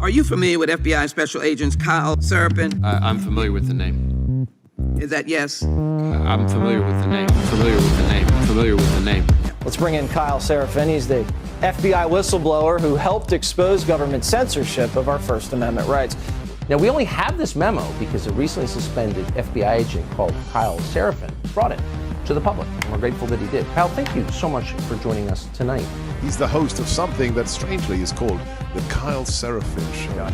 Are you familiar with FBI Special Agents Kyle Seraphin? I'm familiar with the name. Is that yes? I'm familiar with the name. Familiar with the name. Familiar with the name. Let's bring in Kyle Seraphin. He's the FBI whistleblower who helped expose government censorship of our First Amendment rights. Now, we only have this memo because a recently suspended FBI agent called Kyle Seraphin brought it to the public. And we're grateful that he did. Kyle, thank you so much for joining us tonight. He's the host of something that strangely is called the Kyle Seraphin Show.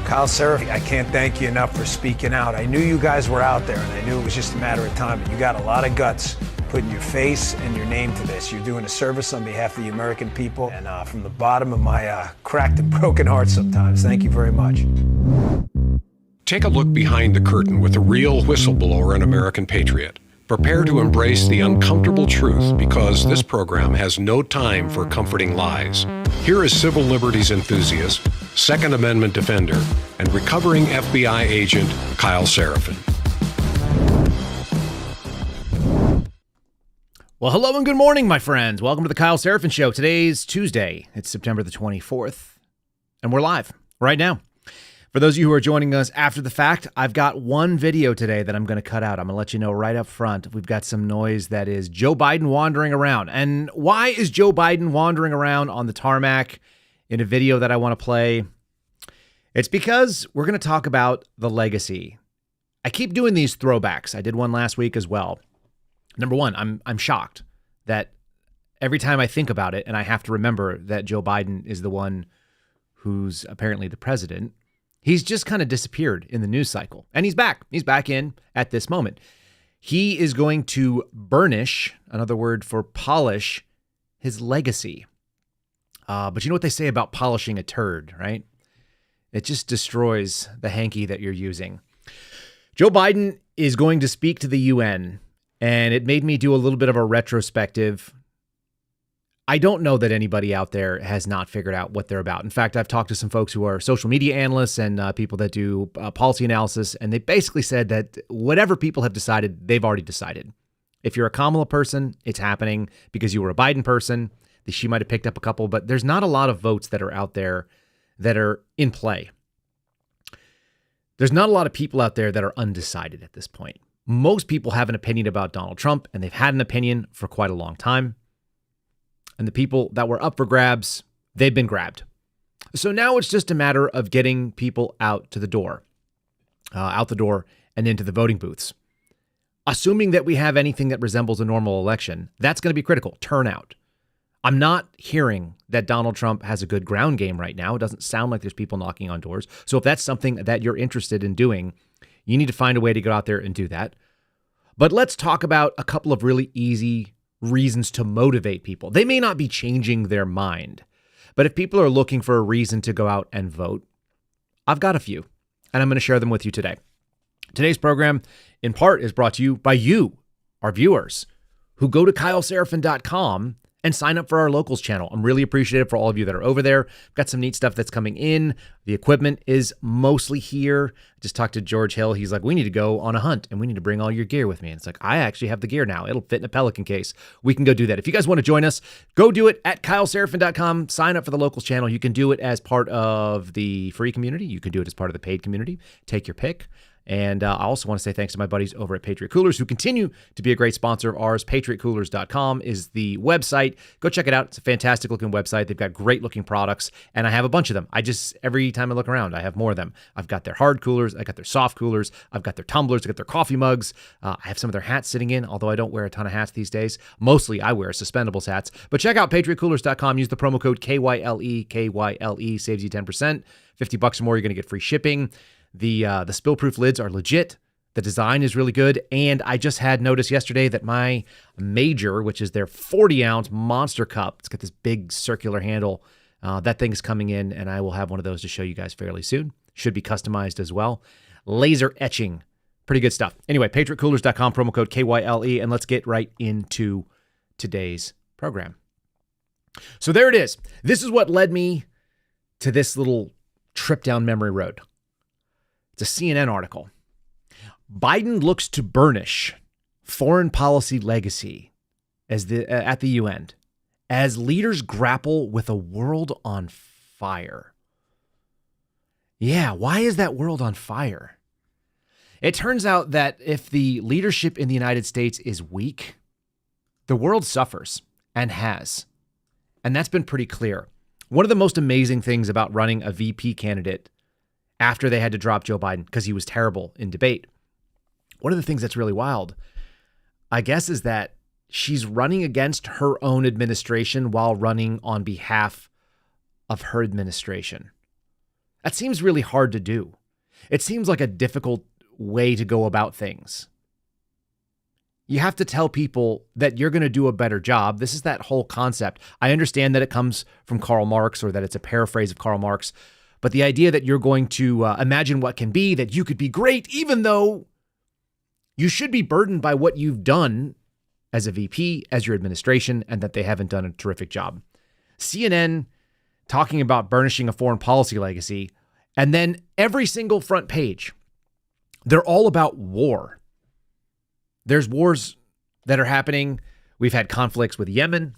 Kyle Seraphin, I can't thank you enough for speaking out. I knew you guys were out there, and I knew it was just a matter of time, but you got a lot of guts putting your face and your name to this. You're doing a service on behalf of the American people, and from the bottom of my cracked and broken heart sometimes, thank you very much. Take a look behind the curtain with a real whistleblower and American patriot. Prepare to embrace the uncomfortable truth because this program has no time for comforting lies. Here is civil liberties enthusiast, Second Amendment defender, and recovering FBI agent Kyle Seraphin. Well, hello and good morning, my friends. Welcome to the Kyle Seraphin Show. Today's Tuesday. It's September the 24th, and we're live right now. For those of you who are joining us after the fact, I've got one video today that I'm going to cut out. I'm going to let you know right up front. We've got some noise that is Joe Biden wandering around. And why is Joe Biden wandering around on the tarmac in a video that I want to play? It's because we're going to talk about the legacy. I keep doing these throwbacks. I did one last week as well. Number one, I'm shocked that every time I think about it, and I have to remember that Joe Biden is the one who's apparently the president, he's just kind of disappeared in the news cycle. And he's back. He's back in at this moment. He is going to burnish, another word for polish, his legacy. But you know what they say about polishing a turd, right? It just destroys the hanky that you're using. Joe Biden is going to speak to the UN, and it made me do a little bit of a retrospective. I don't know that anybody out there has not figured out what they're about. In fact, I've talked to some folks who are social media analysts and people that do policy analysis, and they basically said that whatever people have decided, they've already decided. If you're a Kamala person, it's happening because you were a Biden person. She might have picked up a couple, but there's not a lot of votes that are out there that are in play. There's not a lot of people out there that are undecided at this point. Most people have an opinion about Donald Trump, and they've had an opinion for quite a long time. And the people that were up for grabs, they've been grabbed. So now it's just a matter of getting people out the door and into the voting booths. Assuming that we have anything that resembles a normal election, that's going to be critical. Turnout. I'm not hearing that Donald Trump has a good ground game right now. It doesn't sound like there's people knocking on doors. So if that's something that you're interested in doing, you need to find a way to go out there and do that. But let's talk about a couple of really easy reasons to motivate people. They may not be changing their mind, but if people are looking for a reason to go out and vote, I've got a few, and I'm going to share them with you today. Today's program, in part, is brought to you by you, our viewers, who go to kyleseraphin.com and sign up for our locals channel. I'm really appreciative for all of you that are over there. Got some neat stuff that's coming in. The equipment is mostly here. I just talked to George Hill. He's like, we need to go on a hunt and we need to bring all your gear with me. And it's like, I actually have the gear now. It'll fit in a Pelican case. We can go do that. If you guys want to join us, go do it at kyleseraphin.com. Sign up for the locals channel. You can do it as part of the free community. You can do it as part of the paid community. Take your pick. And I also want to say thanks to my buddies over at Patriot Coolers who continue to be a great sponsor of ours. PatriotCoolers.com is the website. Go check it out. It's a fantastic looking website. They've got great looking products, and I have a bunch of them. Every time I look around, I have more of them. I've got their hard coolers. I got their soft coolers. I've got their tumblers. I got their coffee mugs. I have some of their hats sitting in, although I don't wear a ton of hats these days. Mostly I wear suspendables hats. But check out PatriotCoolers.com. Use the promo code KYLE. KYLE saves you 10%. $50 or more, you're going to get free shipping. The spill-proof lids are legit. The design is really good. And I just had notice yesterday that my Major, which is their 40-ounce monster cup, it's got this big circular handle. That thing's coming in, and I will have one of those to show you guys fairly soon. Should be customized as well. Laser etching. Pretty good stuff. Anyway, PatriotCoolers.com, promo code KYLE, and let's get right into today's program. So there it is. This is what led me to this little trip down memory road. It's a CNN article. Biden looks to burnish foreign policy legacy at the UN as leaders grapple with a world on fire. Yeah, why is that world on fire? It turns out that if the leadership in the United States is weak, the world suffers and has. And that's been pretty clear. One of the most amazing things about running a VP candidate after they had to drop Joe Biden because he was terrible in debate, one of the things that's really wild, I guess, is that she's running against her own administration while running on behalf of her administration. That seems really hard to do. It seems like a difficult way to go about things. You have to tell people that you're going to do a better job. This is that whole concept. I understand that it comes from Karl Marx, or that it's a paraphrase of Karl Marx, but the idea that you're going to imagine what can be, that you could be great, even though you should be burdened by what you've done as a VP, as your administration, and that they haven't done a terrific job. CNN talking about burnishing a foreign policy legacy, and then every single front page, they're all about war. There's wars that are happening. We've had conflicts with Yemen.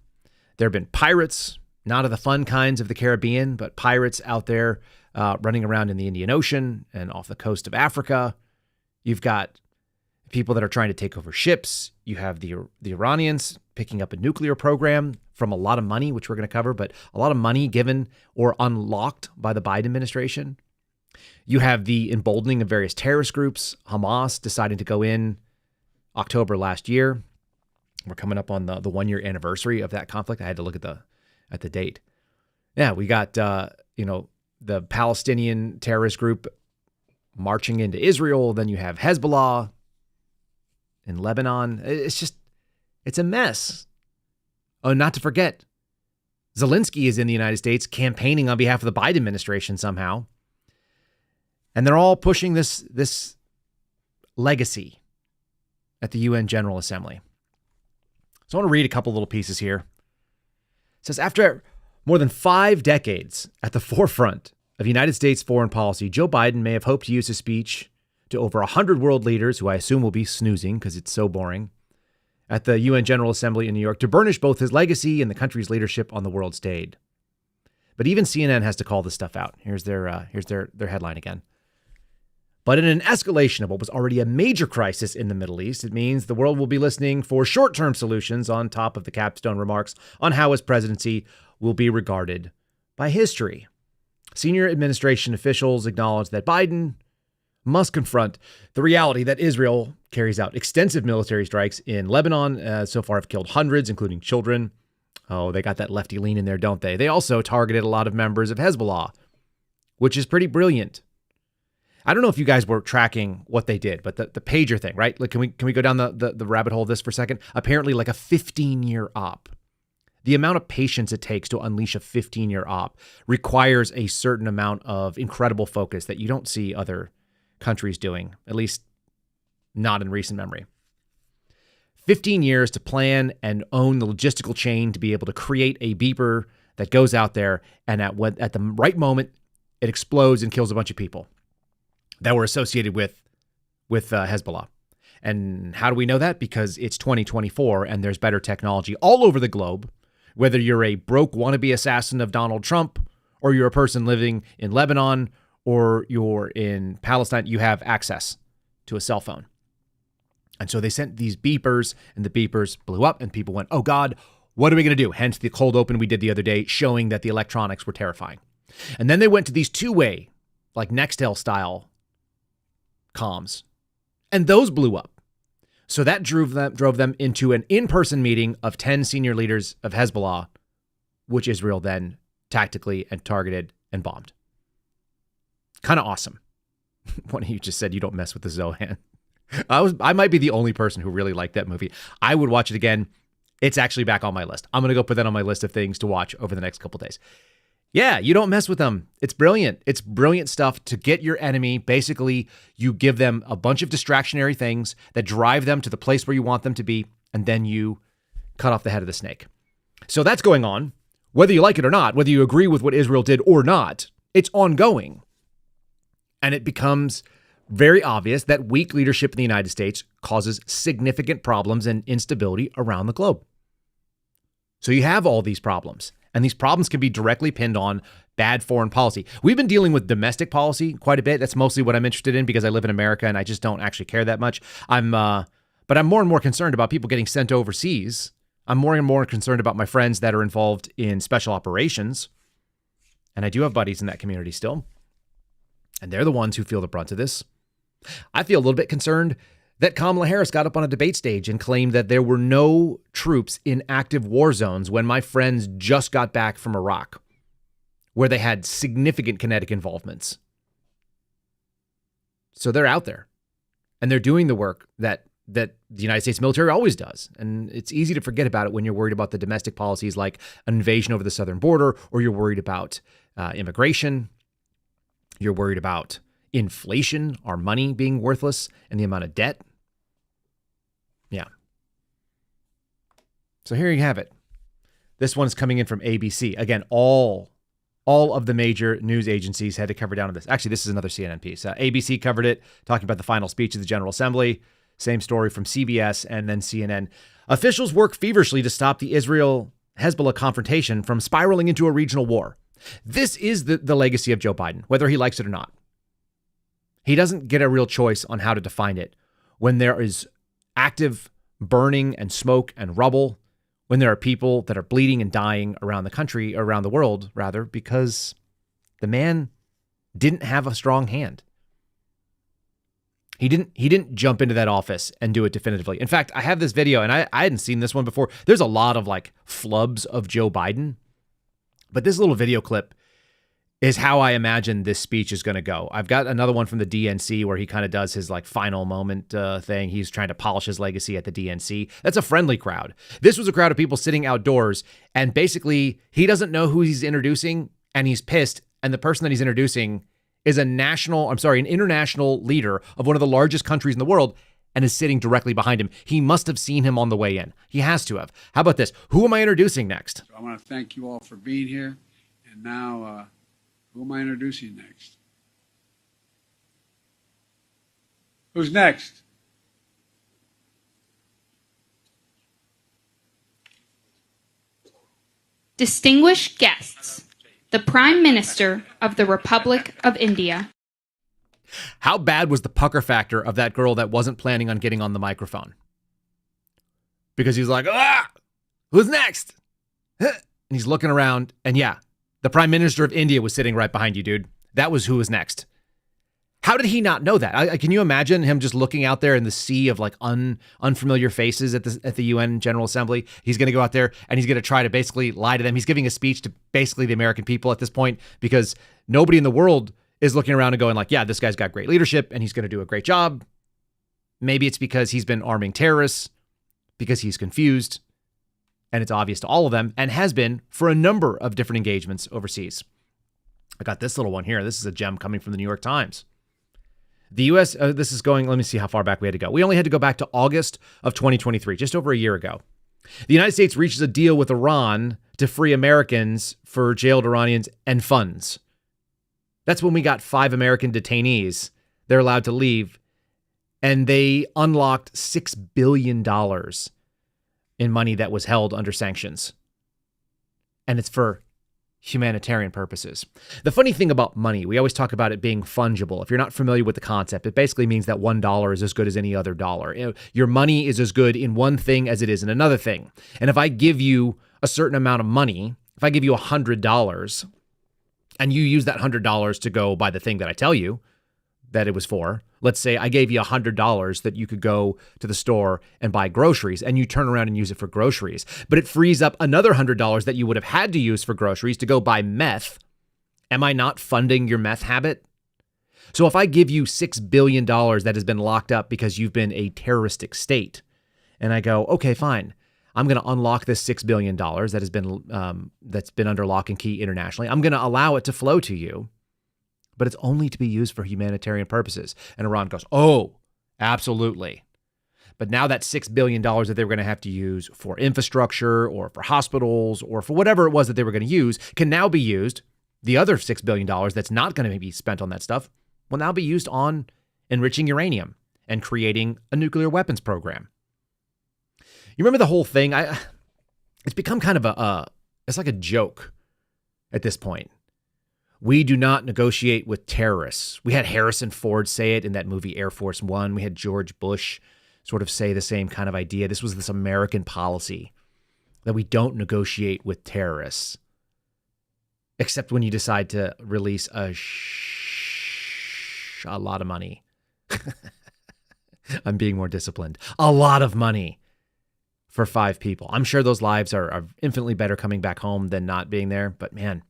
There have been pirates, not of the fun kinds of the Caribbean, but pirates out there running around in the Indian Ocean and off the coast of Africa. You've got people that are trying to take over ships. You have the Iranians picking up a nuclear program from a lot of money, which we're going to cover, but a lot of money given or unlocked by the Biden administration. You have the emboldening of various terrorist groups, Hamas deciding to go in October last year. We're coming up on the 1 year anniversary of that conflict. I had to look at the date. Yeah, we got the Palestinian terrorist group marching into Israel. Then you have Hezbollah in Lebanon. It's a mess. Oh, not to forget, Zelensky is in the United States campaigning on behalf of the Biden administration somehow. And they're all pushing this legacy at the UN General Assembly. So I want to read a couple little pieces here. It says, after more than 5 decades at the forefront of United States foreign policy, Joe Biden may have hoped to use his speech to over 100 world leaders, who I assume will be snoozing because it's so boring, at the UN General Assembly in New York, to burnish both his legacy and the country's leadership on the world stage. But even CNN has to call this stuff out. Here's their headline again. But in an escalation of what was already a major crisis in the Middle East, it means the world will be listening for short-term solutions on top of the capstone remarks on how his presidency will be regarded by history. Senior administration officials acknowledge that Biden must confront the reality that Israel carries out extensive military strikes in Lebanon. So far have killed hundreds, including children. Oh, they got that lefty lean in there, don't they? They also targeted a lot of members of Hezbollah, which is pretty brilliant. I don't know if you guys were tracking what they did, but the pager thing, right? Like, can we go down the rabbit hole of this for a second? Apparently, like a 15-year op. The amount of patience it takes to unleash a 15-year op requires a certain amount of incredible focus that you don't see other countries doing, at least not in recent memory. 15 years to plan and own the logistical chain to be able to create a beeper that goes out there, and at the right moment, it explodes and kills a bunch of people that were associated with Hezbollah. And how do we know that? Because it's 2024 and there's better technology all over the globe. Whether you're a broke wannabe assassin of Donald Trump, or you're a person living in Lebanon, or you're in Palestine, you have access to a cell phone. And so they sent these beepers, and the beepers blew up, and people went, oh God, what are we going to do? Hence the cold open we did the other day, showing that the electronics were terrifying. And then they went to these two-way, like Nextel style comms, and those blew up. So that drove them into an in-person meeting of 10 senior leaders of Hezbollah, which Israel then tactically and targeted and bombed. Kind of awesome. One of you just said you don't mess with the Zohan. I might be the only person who really liked that movie. I would watch it again. It's actually back on my list. I'm going to go put that on my list of things to watch over the next couple days. Yeah, you don't mess with them. It's brilliant. It's brilliant stuff to get your enemy. Basically, you give them a bunch of distractionary things that drive them to the place where you want them to be, and then you cut off the head of the snake. So that's going on. Whether you like it or not, whether you agree with what Israel did or not, it's ongoing. And it becomes very obvious that weak leadership in the United States causes significant problems and instability around the globe. So you have all these problems. And these problems can be directly pinned on bad foreign policy. We've been dealing with domestic policy quite a bit. That's mostly what I'm interested in because I live in America and I just don't actually care that much. But I'm more and more concerned about people getting sent overseas. I'm more and more concerned about my friends that are involved in special operations. And I do have buddies in that community still. And they're the ones who feel the brunt of this. I feel a little bit concerned that Kamala Harris got up on a debate stage and claimed that there were no troops in active war zones when my friends just got back from Iraq, where they had significant kinetic involvements. So they're out there and they're doing the work that the United States military always does. And it's easy to forget about it when you're worried about the domestic policies like an invasion over the southern border, or you're worried about immigration. You're worried about inflation, our money being worthless, and the amount of debt. Yeah. So here you have it. This one's coming in from ABC. Again, all of the major news agencies had to cover down on this. Actually, this is another CNN piece. ABC covered it, talking about the final speech of the General Assembly. Same story from CBS and then CNN. Officials work feverishly to stop the Israel-Hezbollah confrontation from spiraling into a regional war. This is the legacy of Joe Biden, whether he likes it or not. He doesn't get a real choice on how to define it when there is active burning and smoke and rubble, when there are people that are bleeding and dying around the country, around the world, rather, because the man didn't have a strong hand. He didn't jump into that office and do it definitively. In fact, I have this video, and I hadn't seen this one before. There's a lot of like flubs of Joe Biden, but this little video clip is how I imagine this speech is going to go. I've got another one from the DNC where he kind of does his like final moment thing. He's trying to polish his legacy at the DNC. That's a friendly crowd. This was a crowd of people sitting outdoors, and basically he doesn't know who he's introducing, and he's pissed. And the person that he's introducing is an international leader of one of the largest countries in the world, and is sitting directly behind him. He must have seen him on the way in. He has to have. How about this? Who am I introducing next? So I want to thank you all for being here. And now, who am I introducing next? Who's next? Distinguished guests, the Prime Minister of the Republic of India. How bad was the pucker factor of that girl that wasn't planning on getting on the microphone? Because he's like, who's next? And he's looking around, and yeah, the Prime Minister of India was sitting right behind you, dude. That was who was next. How did he not know that? Can you imagine him just looking out there in the sea of like unfamiliar faces at the UN General Assembly? He's going to go out there and he's going to try to basically lie to them. He's giving a speech to basically the American people at this point because nobody in the world is looking around and going like, yeah, this guy's got great leadership and he's going to do a great job. Maybe it's because he's been arming terrorists, because he's confused, and it's obvious to all of them, and has been for a number of different engagements overseas. I got this little one here. This is a gem coming from the New York Times. The U.S., this is going, let me see how far back we had to go. We only had to go back to August of 2023, just over a year ago. The United States reaches a deal with Iran to free Americans for jailed Iranians and funds. That's when we got 5 American detainees. They're allowed to leave. And they unlocked $6 billion in money that was held under sanctions. And it's for humanitarian purposes. The funny thing about money, we always talk about it being fungible. If you're not familiar with the concept, it basically means that $1 is as good as any other dollar. You know, your money is as good in one thing as it is in another thing. And if I give you a certain amount of money, if I give you $100 and you use that $100 to go buy the thing that I tell you that it was for, let's say I gave you $100 that you could go to the store and buy groceries, and you turn around and use it for groceries, but it frees up another $100 that you would have had to use for groceries to go buy meth. Am I not funding your meth habit? So if I give you $6 billion that has been locked up because you've been a terroristic state, and I go, okay, fine, I'm going to unlock this $6 billion that has been that's been under lock and key internationally. I'm going to allow it to flow to you, but it's only to be used for humanitarian purposes. And Iran goes, oh, absolutely. But now that $6 billion that they were going to have to use for infrastructure or for hospitals or for whatever it was that they were going to use can now be used. The other $6 billion that's not going to be spent on that stuff will now be used on enriching uranium and creating a nuclear weapons program. You remember the whole thing? It's become kind of it's like a joke at this point. We do not negotiate with terrorists. We had Harrison Ford say it in that movie Air Force One. We had George Bush sort of say the same kind of idea. This was this American policy that we don't negotiate with terrorists, except when you decide to release a lot of money. I'm being more disciplined. A lot of money for 5 people. I'm sure those lives are infinitely better coming back home than not being there. But man,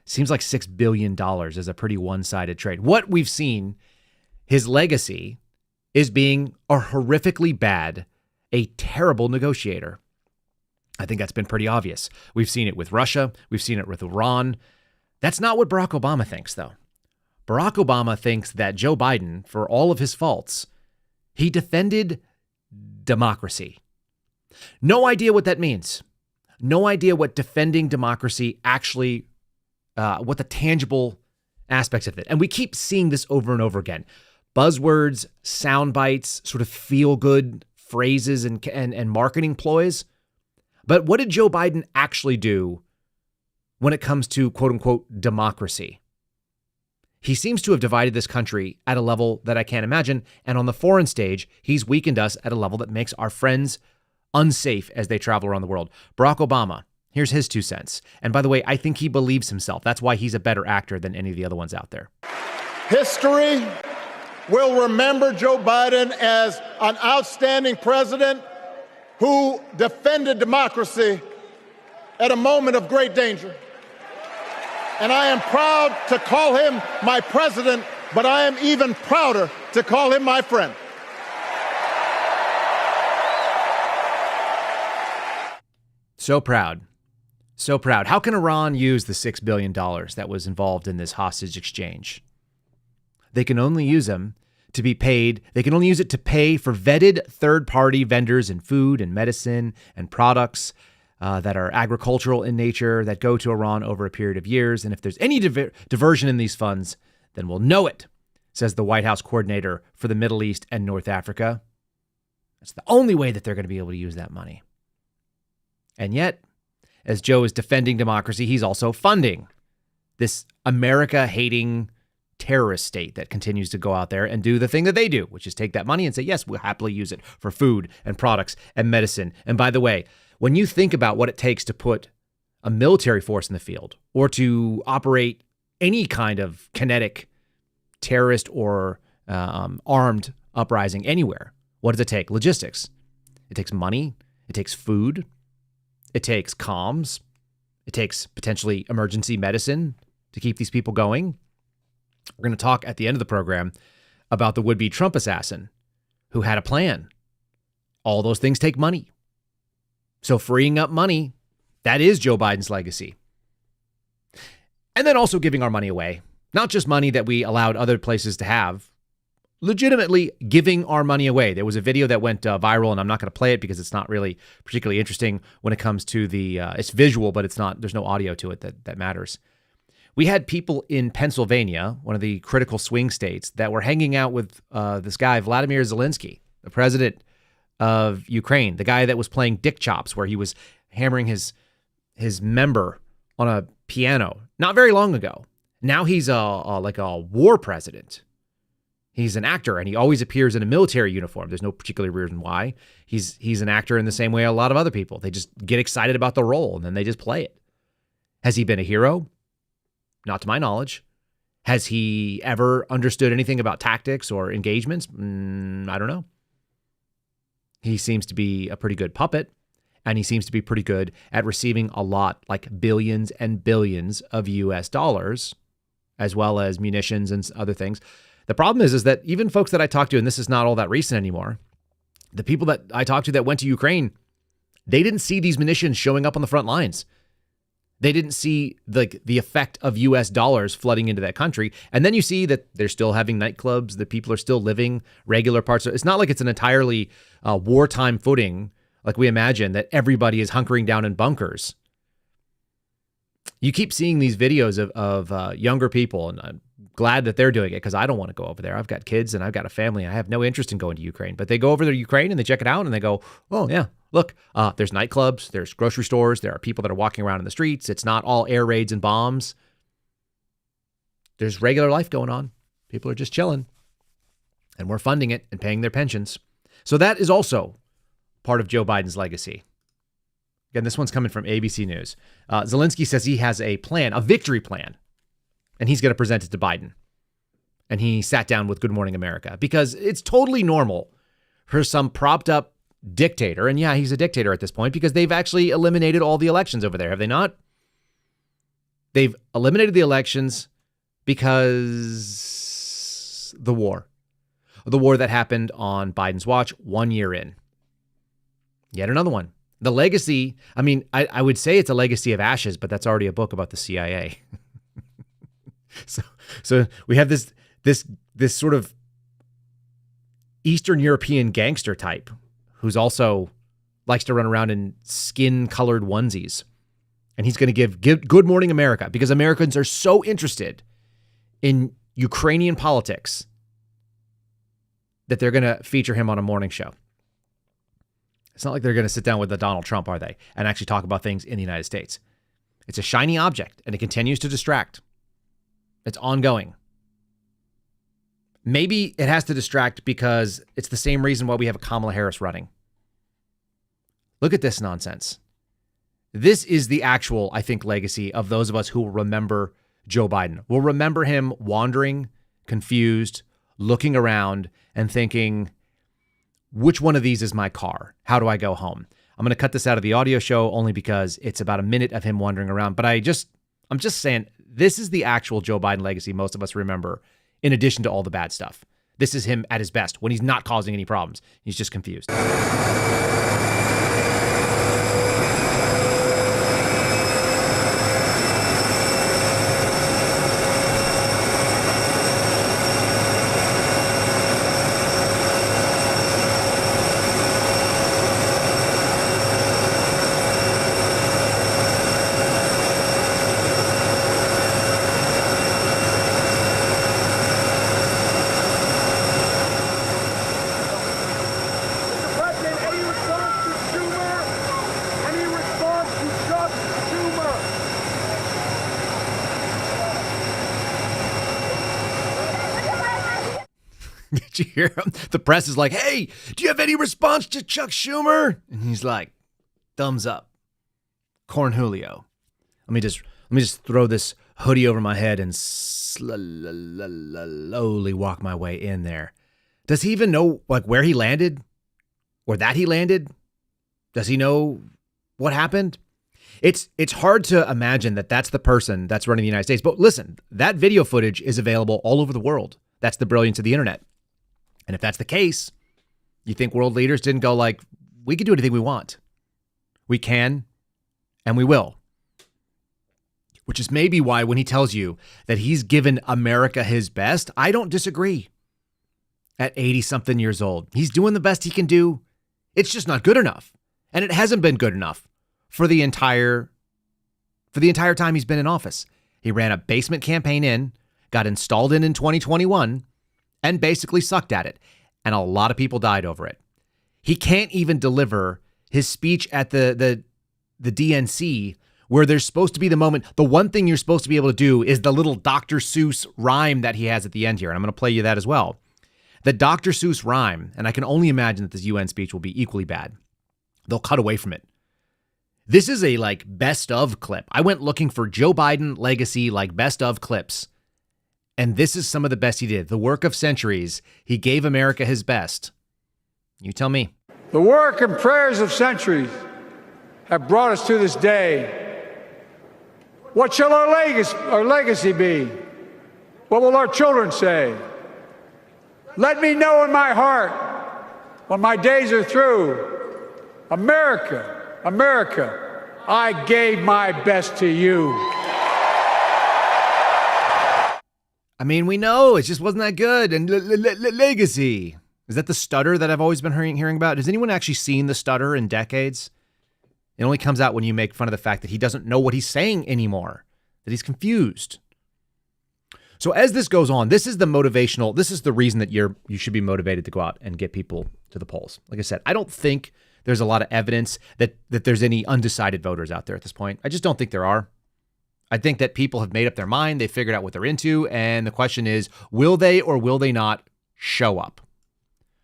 seems like $6 billion is a pretty one-sided trade. What we've seen, his legacy is being a horrifically bad, a terrible negotiator. I think that's been pretty obvious. We've seen it with Russia. We've seen it with Iran. That's not what Barack Obama thinks, though. Barack Obama thinks that Joe Biden, for all of his faults, he defended democracy. No idea what that means. No idea what defending democracy actually what the tangible aspects of it. And we keep seeing this over and over again. Buzzwords, sound bites, sort of feel-good phrases and marketing ploys. But what did Joe Biden actually do when it comes to quote-unquote democracy? He seems to have divided this country at a level that I can't imagine. And on the foreign stage, he's weakened us at a level that makes our friends unsafe as they travel around the world. Barack Obama, here's his 2 cents. And by the way, I think he believes himself. That's why he's a better actor than any of the other ones out there. History will remember Joe Biden as an outstanding president who defended democracy at a moment of great danger. And I am proud to call him my president, but I am even prouder to call him my friend. So proud. So proud. How can Iran use the $6 billion that was involved in this hostage exchange? They can only use them to be paid. They can only use it to pay for vetted third-party vendors in food and medicine and products that are agricultural in nature that go to Iran over a period of years. And if there's any diversion in these funds, then we'll know it, says the White House coordinator for the Middle East and North Africa. That's the only way that they're going to be able to use that money. And yet, as Joe is defending democracy, he's also funding this America-hating terrorist state that continues to go out there and do the thing that they do, which is take that money and say, yes, we'll happily use it for food and products and medicine. And by the way, when you think about what it takes to put a military force in the field or to operate any kind of kinetic terrorist or armed uprising anywhere, what does it take? Logistics. It takes money. It takes food. It takes comms. It takes potentially emergency medicine to keep these people going. We're going to talk at the end of the program about the would-be Trump assassin who had a plan. All those things take money. So freeing up money, that is Joe Biden's legacy. And then also giving our money away. Not just money that we allowed other places to have, legitimately giving our money away. There was a video that went viral, and I'm not going to play it because it's not really particularly interesting when it comes to the, it's visual, but it's not, there's no audio to it that matters. We had people in Pennsylvania, one of the critical swing states, that were hanging out with this guy, Vladimir Zelensky, the president of Ukraine, the guy that was playing dick chops, where he was hammering his member on a piano not very long ago. Now he's like a war president. He's an actor, and he always appears in a military uniform. There's no particular reason why. He's an actor in the same way a lot of other people. They just get excited about the role, and then they just play it. Has he been a hero? Not to my knowledge. Has he ever understood anything about tactics or engagements? I don't know. He seems to be a pretty good puppet, and he seems to be pretty good at receiving a lot, like billions and billions of US dollars, as well as munitions and other things. The problem is that even folks that I talk to, and this is not all that recent anymore, the people that I talked to that went to Ukraine, they didn't see these munitions showing up on the front lines. They didn't see the effect of US dollars flooding into that country. And then you see that they're still having nightclubs, that people are still living regular parts. It's not like it's an entirely wartime footing like we imagine, that everybody is hunkering down in bunkers. You keep seeing these videos of younger people, and I'm glad that they're doing it because I don't want to go over there. I've got kids and I've got a family. And I have no interest in going to Ukraine. But they go over to Ukraine and they check it out and they go, oh, yeah, look, there's nightclubs, there's grocery stores, there are people that are walking around in the streets. It's not all air raids and bombs. there's regular life going on. People are just chilling. And we're funding it and paying their pensions. So that is also part of Joe Biden's legacy. Again, this one's coming from ABC News. Zelensky says he has a plan, a victory plan, and he's going to present it to Biden. And he sat down with Good Morning America because it's totally normal for some propped up dictator. And yeah, he's a dictator at this point because they've actually eliminated all the elections over there, have they not? They've eliminated the elections because the war that happened on Biden's watch 1 year in. Yet another one. The legacy, I mean, I would say it's a legacy of ashes, but that's already a book about the CIA. So we have this sort of Eastern European gangster type who's also likes to run around in skin-colored onesies. And he's going to give Good Morning America because Americans are so interested in Ukrainian politics that they're going to feature him on a morning show. It's not like they're going to sit down with Donald Trump, are they? And actually talk about things in the United States. It's a shiny object, and it continues to distract. It's ongoing. Maybe it has to distract because it's the same reason why we have a Kamala Harris running. Look at this nonsense. This is the actual, I think, legacy of those of us who will remember Joe Biden. We'll remember him wandering, confused, looking around, and thinking, which one of these is my car? How do I go home? I'm going to cut this out of the audio show only because it's about a minute of him wandering around. But I'm just saying, this is the actual Joe Biden legacy most of us remember, in addition to all the bad stuff. This is him at his best when he's not causing any problems. He's just confused. Did you hear him? The press is like, hey, do you have any response to Chuck Schumer? And he's like, thumbs up. Corn Julio. Let me just throw this hoodie over my head and slowly walk my way in there. Does he even know where he landed? Or that he landed? Does he know what happened? It's hard to imagine that that's the person that's running the United States. But listen, that video footage is available all over the world. That's the brilliance of the internet. And if that's the case, you think world leaders didn't go we can do anything we want. We can, and we will. Which is maybe why when he tells you that he's given America his best, I don't disagree. At 80-something years old, he's doing the best he can do. It's just not good enough. And it hasn't been good enough for the entire time he's been in office. He ran a basement campaign got installed in 2021, and basically sucked at it. And a lot of people died over it. He can't even deliver his speech at the DNC where there's supposed to be the moment. The one thing you're supposed to be able to do is the little Dr. Seuss rhyme that he has at the end here. And I'm going to play you that as well. The Dr. Seuss rhyme, and I can only imagine that this UN speech will be equally bad. They'll cut away from it. This is a best of clip. I went looking for Joe Biden legacy best of clips. And this is some of the best he did. The work of centuries. He gave America his best. You tell me. The work and prayers of centuries have brought us to this day. What shall our legacy be? What will our children say? Let me know in my heart when my days are through. America, America, I gave my best to you. I mean, we know it just wasn't that good. And legacy. Is that the stutter that I've always been hearing about? Has anyone actually seen the stutter in decades? It only comes out when you make fun of the fact that he doesn't know what he's saying anymore, that he's confused. So as this goes on, this is the reason that you should be motivated to go out and get people to the polls. Like I said, I don't think there's a lot of evidence that there's any undecided voters out there at this point. I just don't think there are. I think that people have made up their mind. They figured out what they're into. And the question is, will they or will they not show up?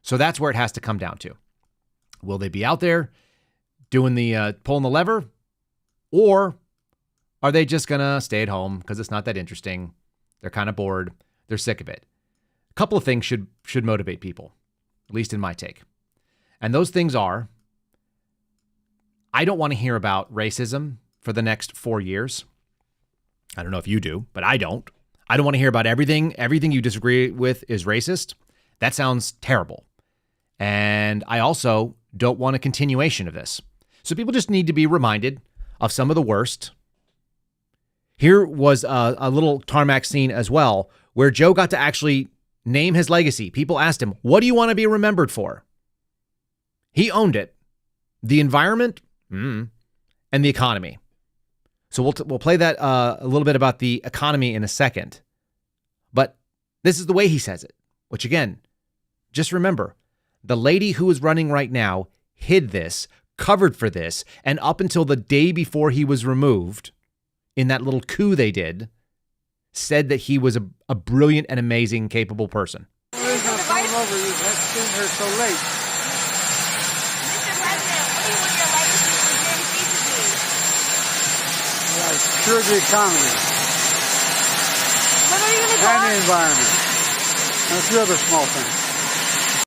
So that's where it has to come down to. Will they be out there doing the pulling the lever? Or are they just going to stay at home because it's not that interesting? They're kind of bored. They're sick of it. A couple of things should motivate people, at least in my take. And those things are, I don't want to hear about racism for the next 4 years. I don't know if you do, but I don't. I don't want to hear about everything. Everything you disagree with is racist. That sounds terrible. And I also don't want a continuation of this. So people just need to be reminded of some of the worst. Here was a little tarmac scene as well, where Joe got to actually name his legacy. People asked him, what do you want to be remembered for? He owned it. The environment, and the economy. So we'll play that a little bit about the economy in a second. But this is the way he says it, which again, just remember, the lady who is running right now hid this, covered for this, and up until the day before he was removed, in that little coup they did, said that he was a brilliant and amazing, capable person. The reason I'm coming over is that's been here so late. Mr. President, what do you want your legacy for Gen Z to be? Yeah, cure the economy. What are you going to do? And the environment. And a few other small things.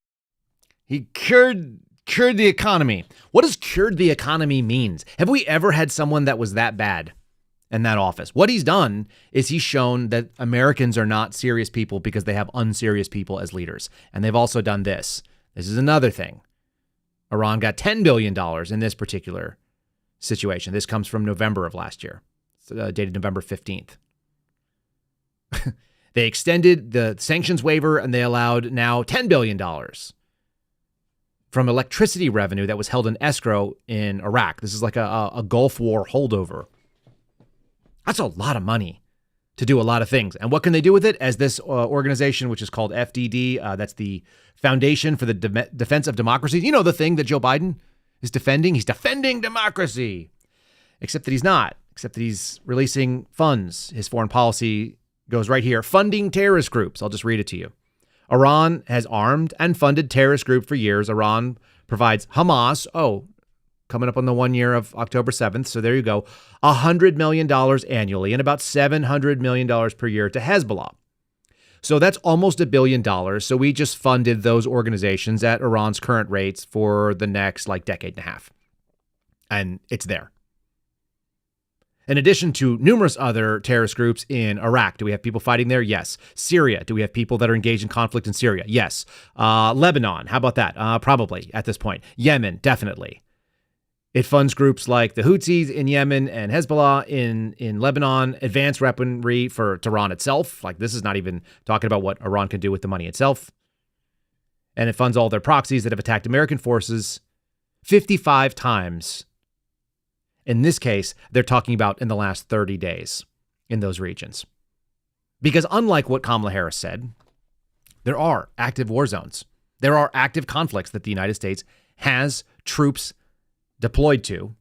He cured the economy. What does cured the economy means? Have we ever had someone that was that bad in that office? What he's done is he's shown that Americans are not serious people because they have unserious people as leaders. And they've also done this. This is another thing. Iran got $10 billion in this particular situation. This comes from November of last year. It's dated November 15th. They extended the sanctions waiver and they allowed now $10 billion from electricity revenue that was held in escrow in Iraq. This is like a Gulf War holdover. That's a lot of money to do a lot of things. And what can they do with it? As this organization, which is called FDD, that's the Foundation for the Defense of Democracy. You know, the thing that Joe Biden is defending? He's defending democracy. Except that he's not. Except that he's releasing funds. His foreign policy goes right here. Funding terrorist groups. I'll just read it to you. Iran has armed and funded terrorist group for years. Iran provides Hamas, coming up on the 1 year of October 7th. So there you go. $100 million annually and about $700 million per year to Hezbollah. So that's almost $1 billion. So we just funded those organizations at Iran's current rates for the next decade and a half. And it's there. In addition to numerous other terrorist groups in Iraq, do we have people fighting there? Yes. Syria, do we have people that are engaged in conflict in Syria? Yes. Lebanon, how about that? Probably at this point. Yemen, definitely. It funds groups like the Houthis in Yemen and Hezbollah in Lebanon, advanced weaponry for Tehran itself. This is not even talking about what Iran can do with the money itself. And it funds all their proxies that have attacked American forces 55 times. In this case, they're talking about in the last 30 days in those regions. Because unlike what Kamala Harris said, there are active war zones. There are active conflicts that the United States has troops deployed to.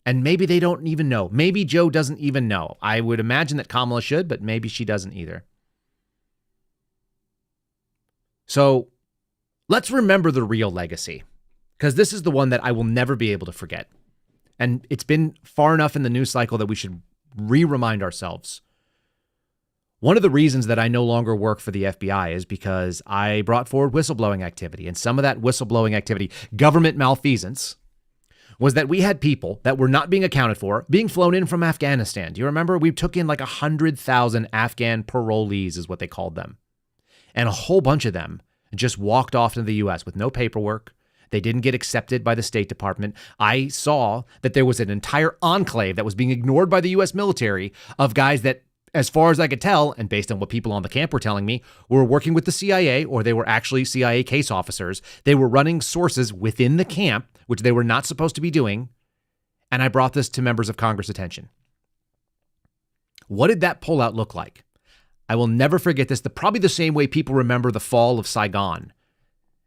And maybe they don't even know. Maybe Joe doesn't even know. I would imagine that Kamala should, but maybe she doesn't either. So let's remember the real legacy, because this is the one that I will never be able to forget. And it's been far enough in the news cycle that we should remind ourselves. One of the reasons that I no longer work for the FBI is because I brought forward whistleblowing activity. And some of that whistleblowing activity, government malfeasance, was that we had people that were not being accounted for being flown in from Afghanistan. Do you remember? We took in 100,000 Afghan parolees is what they called them. And a whole bunch of them just walked off to the U.S. with no paperwork. They didn't get accepted by the State Department. I saw that there was an entire enclave that was being ignored by the U.S. military of guys that, as far as I could tell, and based on what people on the camp were telling me, were working with the CIA, or they were actually CIA case officers. They were running sources within the camp, which they were not supposed to be doing. And I brought this to members of Congress' attention. What did that pullout look like? I will never forget this. Probably the same way people remember the fall of Saigon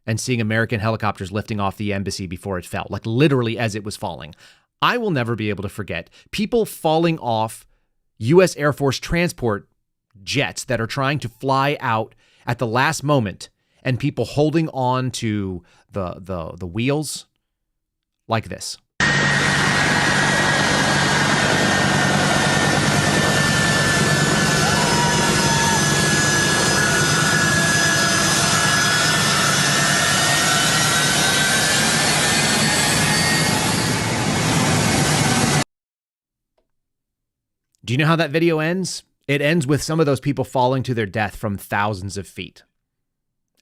and seeing American helicopters lifting off the embassy before it fell, literally as it was falling. I will never be able to forget people falling off U.S. Air Force transport jets that are trying to fly out at the last moment and people holding on to the wheels like this. Do you know how that video ends? It ends with some of those people falling to their death from thousands of feet.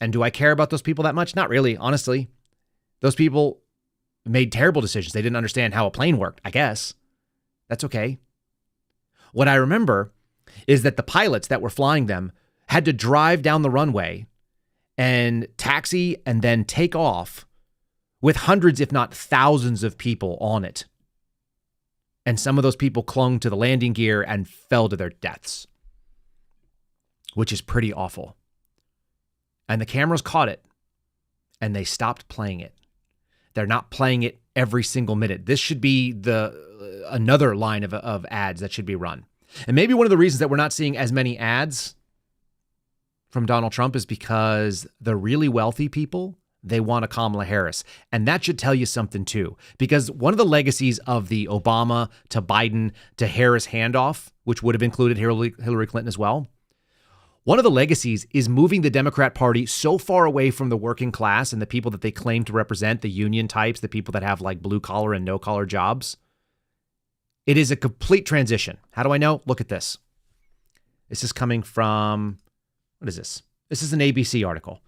And do I care about those people that much? Not really, honestly. Those people made terrible decisions. They didn't understand how a plane worked, I guess. That's okay. What I remember is that the pilots that were flying them had to drive down the runway and taxi and then take off with hundreds, if not thousands of people on it. And some of those people clung to the landing gear and fell to their deaths, which is pretty awful. And the cameras caught it, and they stopped playing it. They're not playing it every single minute. This should be another line of ads that should be run. And maybe one of the reasons that we're not seeing as many ads from Donald Trump is because the really wealthy people, they want a Kamala Harris. And that should tell you something too, because one of the legacies of the Obama to Biden to Harris handoff, which would have included Hillary Clinton as well, one of the legacies is moving the Democrat Party so far away from the working class and the people that they claim to represent, the union types, the people that have like blue collar and no collar jobs. It is a complete transition. How do I know? Look at this. This is coming from, what is this? This is an ABC article.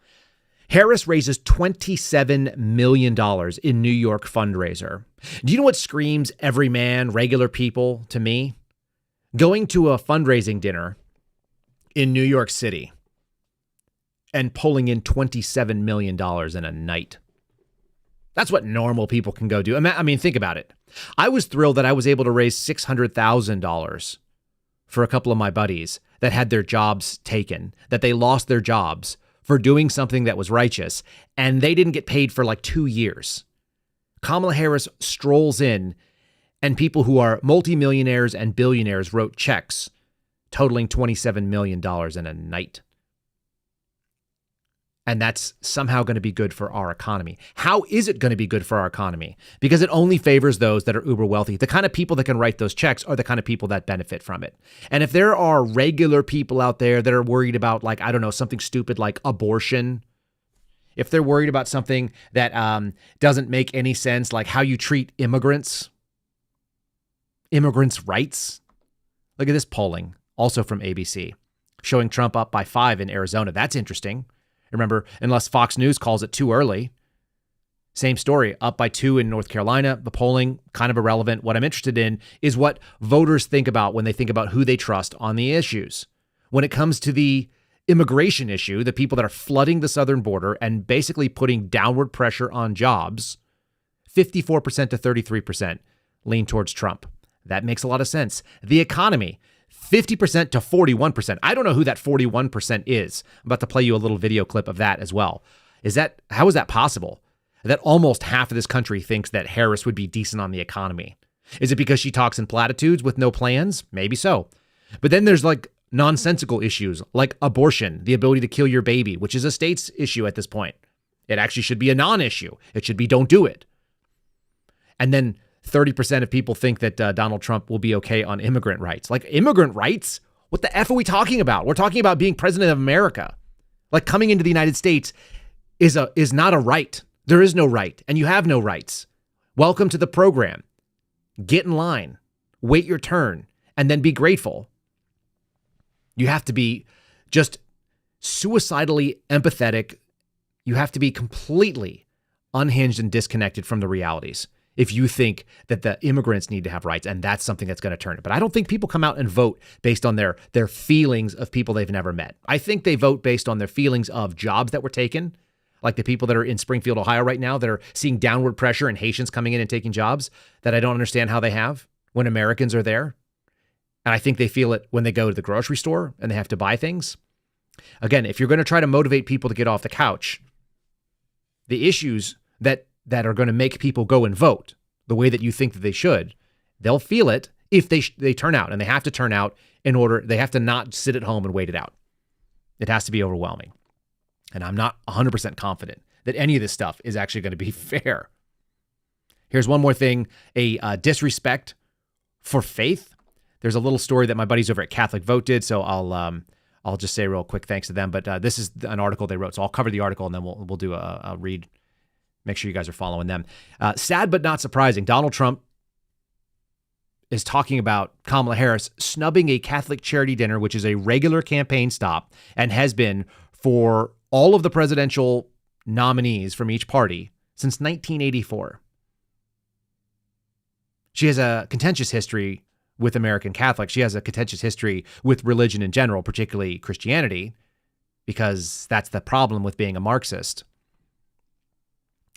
Harris raises $27 million in New York fundraiser. Do you know what screams everyman, regular people to me? Going to a fundraising dinner in New York City and pulling in $27 million in a night. That's what normal people can go do. I mean, think about it. I was thrilled that I was able to raise $600,000 for a couple of my buddies that had their jobs taken, that they lost their jobs for doing something that was righteous, and they didn't get paid for like 2 years. Kamala Harris strolls in, and people who are multimillionaires and billionaires wrote checks totaling $27 million in a night. And that's somehow going to be good for our economy. How is it going to be good for our economy? Because it only favors those that are uber wealthy. The kind of people that can write those checks are the kind of people that benefit from it. And if there are regular people out there that are worried about, like, I don't know, something stupid like abortion, if they're worried about something that doesn't make any sense, like how you treat immigrants' rights. Look at this polling, also from ABC, showing Trump up by 5 in Arizona. That's interesting. Remember, unless Fox News calls it too early. Same story, up by 2 in North Carolina. The polling, kind of irrelevant. What I'm interested in is what voters think about when they think about who they trust on the issues. When it comes to the immigration issue, the people that are flooding the southern border and basically putting downward pressure on jobs, 54% to 33% lean towards Trump. That makes a lot of sense. The economy, 50% to 41%. I don't know who that 41% is. I'm about to play you a little video clip of that as well. How is that possible? That almost half of this country thinks that Harris would be decent on the economy. Is it because she talks in platitudes with no plans? Maybe so. But then there's like nonsensical issues like abortion, the ability to kill your baby, which is a state's issue at this point. It actually should be a non-issue. It should be don't do it. And then 30% of people think that Donald Trump will be okay on immigrant rights. Like, immigrant rights? What the F are we talking about? We're talking about being president of America. Like, coming into the United States is not a right. There is no right, and you have no rights. Welcome to the program. Get in line, wait your turn, and then be grateful. You have to be just suicidally empathetic. You have to be completely unhinged and disconnected from the realities if you think that the immigrants need to have rights, and that's something that's going to turn it. But I don't think people come out and vote based on their feelings of people they've never met. I think they vote based on their feelings of jobs that were taken, like the people that are in Springfield, Ohio right now that are seeing downward pressure and Haitians coming in and taking jobs that I don't understand how they have when Americans are there. And I think they feel it when they go to the grocery store and they have to buy things. Again, if you're going to try to motivate people to get off the couch, the issues that are going to make people go and vote the way that you think that they should, they'll feel it if they turn out, and they have to turn out they have to not sit at home and wait it out. It has to be overwhelming. And I'm not 100% confident that any of this stuff is actually going to be fair. Here's one more thing, a disrespect for faith. There's a little story that my buddies over at Catholic Vote did, so I'll just say real quick thanks to them. But this is an article they wrote, so I'll cover the article and then we'll do a read. Make sure you guys are following them. Sad but not surprising, Donald Trump is talking about Kamala Harris snubbing a Catholic charity dinner, which is a regular campaign stop and has been for all of the presidential nominees from each party since 1984. She has a contentious history with American Catholics. She has a contentious history with religion in general, particularly Christianity, because that's the problem with being a Marxist.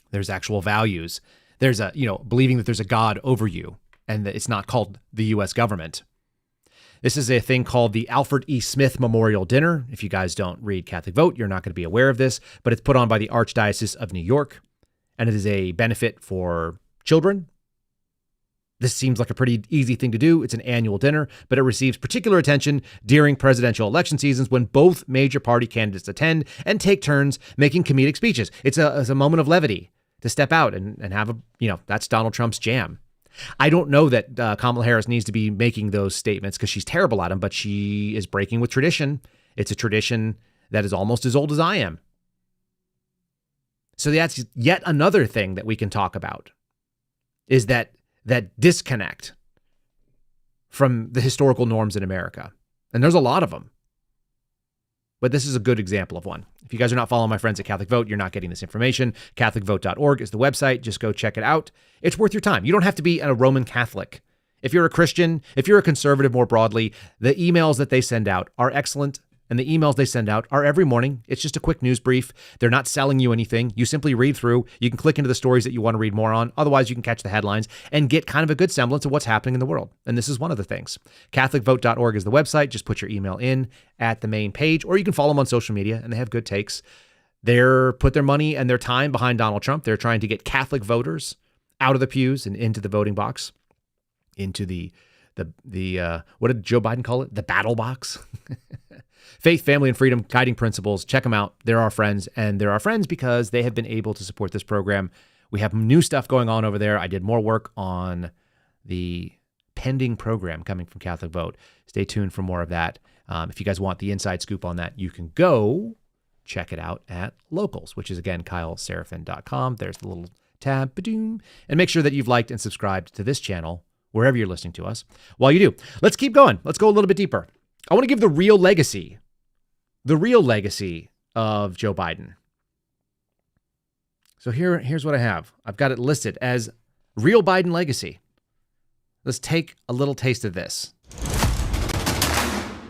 There's actual values. There's believing that there's a God over you and that it's not called the U.S. government. This is a thing called the Alfred E. Smith Memorial Dinner. If you guys don't read Catholic Vote, you're not going to be aware of this, but it's put on by the Archdiocese of New York, and it is a benefit for children. This seems like a pretty easy thing to do. It's an annual dinner, but it receives particular attention during presidential election seasons when both major party candidates attend and take turns making comedic speeches. It's a moment of levity to step out and have that's Donald Trump's jam. I don't know that Kamala Harris needs to be making those statements because she's terrible at them, but she is breaking with tradition. It's a tradition that is almost as old as I am. So that's yet another thing that we can talk about is that disconnect from the historical norms in America. And there's a lot of them. But this is a good example of one. If you guys are not following my friends at Catholic Vote, you're not getting this information. CatholicVote.org is the website. Just go check it out. It's worth your time. You don't have to be a Roman Catholic. If you're a Christian, if you're a conservative more broadly, the emails that they send out are excellent. And the emails they send out are every morning. It's just a quick news brief. They're not selling you anything. You simply read through. You can click into the stories that you want to read more on. Otherwise, you can catch the headlines and get kind of a good semblance of what's happening in the world. And this is one of the things. CatholicVote.org is the website. Just put your email in at the main page, or you can follow them on social media, and they have good takes. They're put their money and their time behind Donald Trump. They're trying to get Catholic voters out of the pews and into the voting box, into the what did Joe Biden call it? The battle box. Faith, family, and freedom, guiding principles. Check them out. They're our friends, and they're our friends because they have been able to support this program. We have new stuff going on over there. I did more work on the pending program coming from Catholic Vote. Stay tuned for more of that. If you guys want the inside scoop on that, you can go check it out at Locals, which is, again, KyleSerafin.com. There's the little tab. Ba-doom. And make sure that you've liked and subscribed to this channel wherever you're listening to us. While you do, let's keep going. Let's go a little bit deeper. I want to give the real legacy of Joe Biden. So here's what I have. I've got it listed as real Biden legacy. Let's take a little taste of this.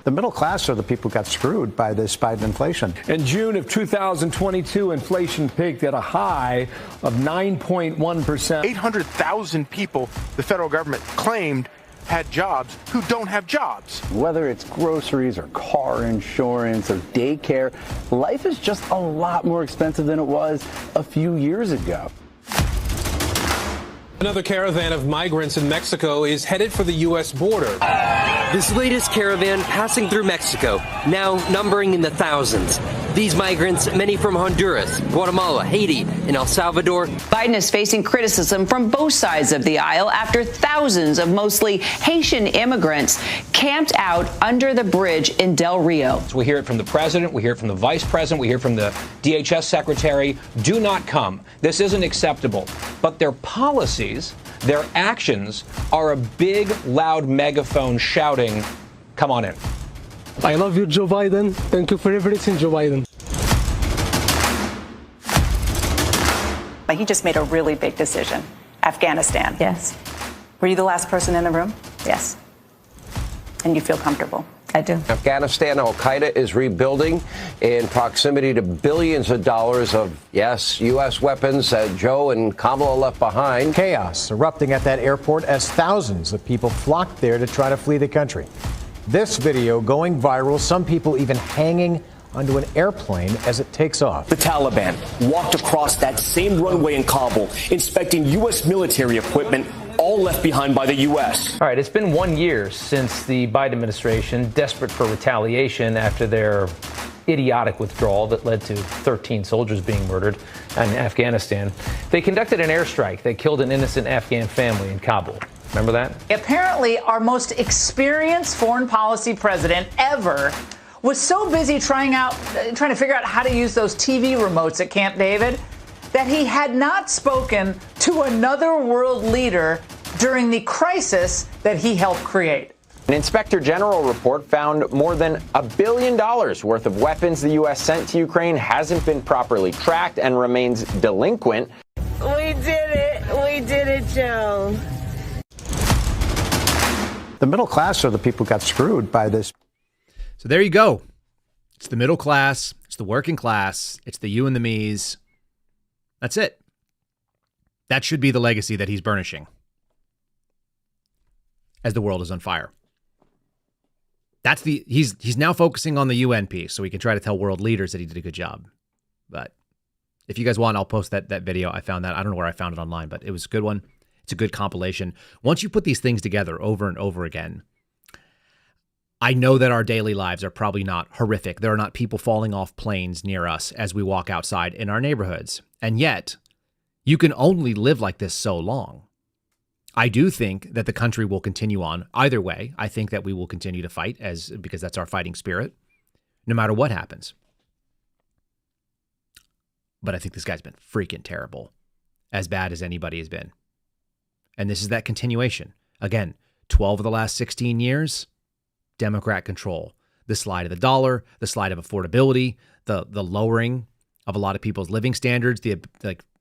The middle class are the people who got screwed by this Biden inflation. In June of 2022, inflation peaked at a high of 9.1%. 800,000 people the federal government claimed had jobs who don't have jobs. Whether it's groceries or car insurance or daycare, life is just a lot more expensive than it was a few years ago. Another caravan of migrants in Mexico is headed for the U.S. border. This latest caravan passing through Mexico, now numbering in the thousands. These migrants, many from Honduras, Guatemala, Haiti, and El Salvador. Biden is facing criticism from both sides of the aisle after thousands of mostly Haitian immigrants camped out under the bridge in Del Rio. We hear it from the president, we hear it from the vice president, we hear from the DHS secretary. Do not come. This isn't acceptable. But their policies, their actions are a big, loud megaphone shouting, come on in. I love you, Joe Biden. Thank you for everything, Joe Biden. But he just made a really big decision. Afghanistan. Yes. Were you the last person in the room? Yes. And you feel comfortable? I do. Afghanistan, Al-Qaeda is rebuilding in proximity to billions of dollars of, yes, U.S. weapons that Joe and Kamala left behind. Chaos erupting at that airport as thousands of people flocked there to try to flee the country. This video going viral, some people even hanging onto an airplane as it takes off. The Taliban walked across that same runway in Kabul, inspecting U.S. military equipment, all all left behind by the U.S. All right, it's been 1 year since the Biden administration, desperate for retaliation after their idiotic withdrawal that led to 13 soldiers being murdered in Afghanistan, they conducted an airstrike that killed an innocent Afghan family in Kabul. Remember that? Apparently, our most experienced foreign policy president ever was so busy trying to figure out how to use those TV remotes at Camp David that he had not spoken to another world leader during the crisis that he helped create. An Inspector General report found more than $1 billion worth of weapons the U.S. sent to Ukraine hasn't been properly tracked and remains delinquent. We did it. We did it, Joe. The middle class are the people who got screwed by this. So there you go. It's the middle class. It's the working class. It's the you and the me's. That's it. That should be the legacy that he's burnishing as the world is on fire. He's now focusing on the UN piece so he can try to tell world leaders that he did a good job. But if you guys want, I'll post that video. I found that. I don't know where I found it online, but it was a good one. It's a good compilation. Once you put these things together over and over again, I know that our daily lives are probably not horrific. There are not people falling off planes near us as we walk outside in our neighborhoods. And yet, you can only live like this so long. I do think that the country will continue on. Either way, I think that we will continue to fight because that's our fighting spirit, no matter what happens. But I think this guy's been freaking terrible, as bad as anybody has been. And this is that continuation. Again, 12 of the last 16 years, Democrat control. The slide of the dollar, the slide of affordability, the lowering of a lot of people's living standards,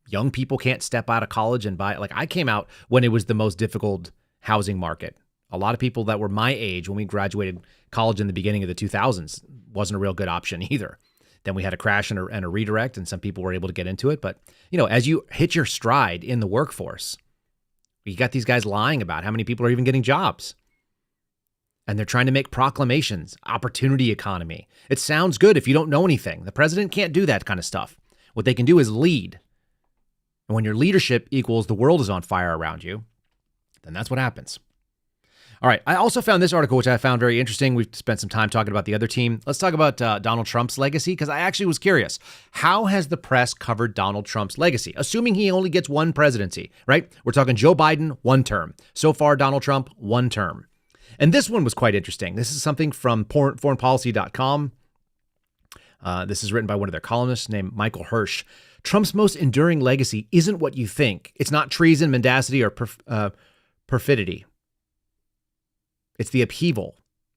young people can't step out of college and buy. I came out when it was the most difficult housing market. A lot of people that were my age when we graduated college in the beginning of the 2000s wasn't a real good option either. Then we had a crash and a redirect, and some people were able to get into it. But, as you hit your stride in the workforce, you got these guys lying about how many people are even getting jobs. And they're trying to make proclamations, opportunity economy. It sounds good if you don't know anything. The president can't do that kind of stuff. What they can do is lead. And when your leadership equals the world is on fire around you, then that's what happens. All right. I also found this article, which I found very interesting. We've spent some time talking about the other team. Let's talk about Donald Trump's legacy, because I actually was curious. How has the press covered Donald Trump's legacy? Assuming he only gets one presidency, right? We're talking Joe Biden, 1 term. So far, Donald Trump, 1 term. And this one was quite interesting. This is something from foreignpolicy.com. This is written by one of their columnists named Michael Hirsch. Trump's most enduring legacy isn't what you think. It's not treason, mendacity, or perfidy. It's the upheaval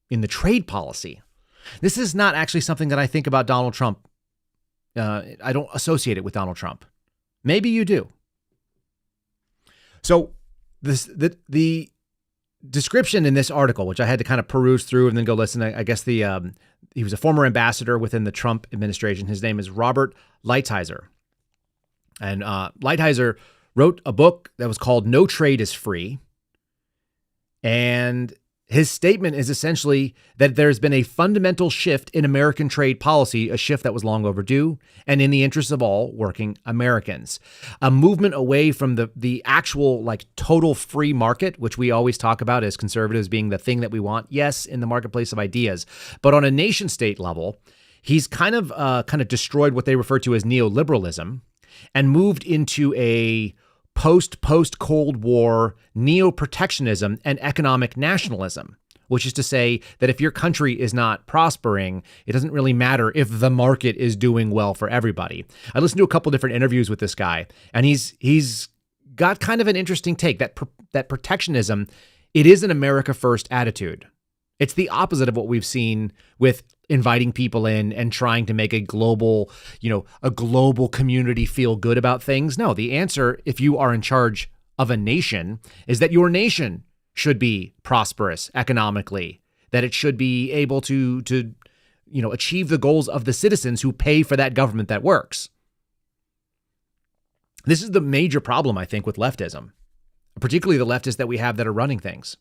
in the trade policy. This is not actually something that I think about Donald Trump. I don't associate it with Donald Trump. Maybe you do. So the description in this article, which I had to kind of peruse through and then go listen, I guess he was a former ambassador within the Trump administration. His name is Robert Lighthizer. And Lighthizer wrote a book that was called No Trade is Free. And his statement is essentially that there's been a fundamental shift in American trade policy, a shift that was long overdue and in the interests of all working Americans. A movement away from the actual total free market, which we always talk about as conservatives being the thing that we want. Yes, in the marketplace of ideas, but on a nation state level, he's kind of destroyed what they refer to as neoliberalism and moved into a post-Cold War neo-protectionism and economic nationalism, which is to say that if your country is not prospering, it doesn't really matter if the market is doing well for everybody. I listened to a couple different interviews with this guy, and he's got kind of an interesting take that protectionism, it is an America first attitude. It's the opposite of what we've seen with inviting people in and trying to make a global community feel good about things. No, the answer, if you are in charge of a nation, is that your nation should be prosperous economically, that it should be able to achieve the goals of the citizens who pay for that government that works. This is the major problem, I think, with leftism, particularly the leftists that we have that are running things.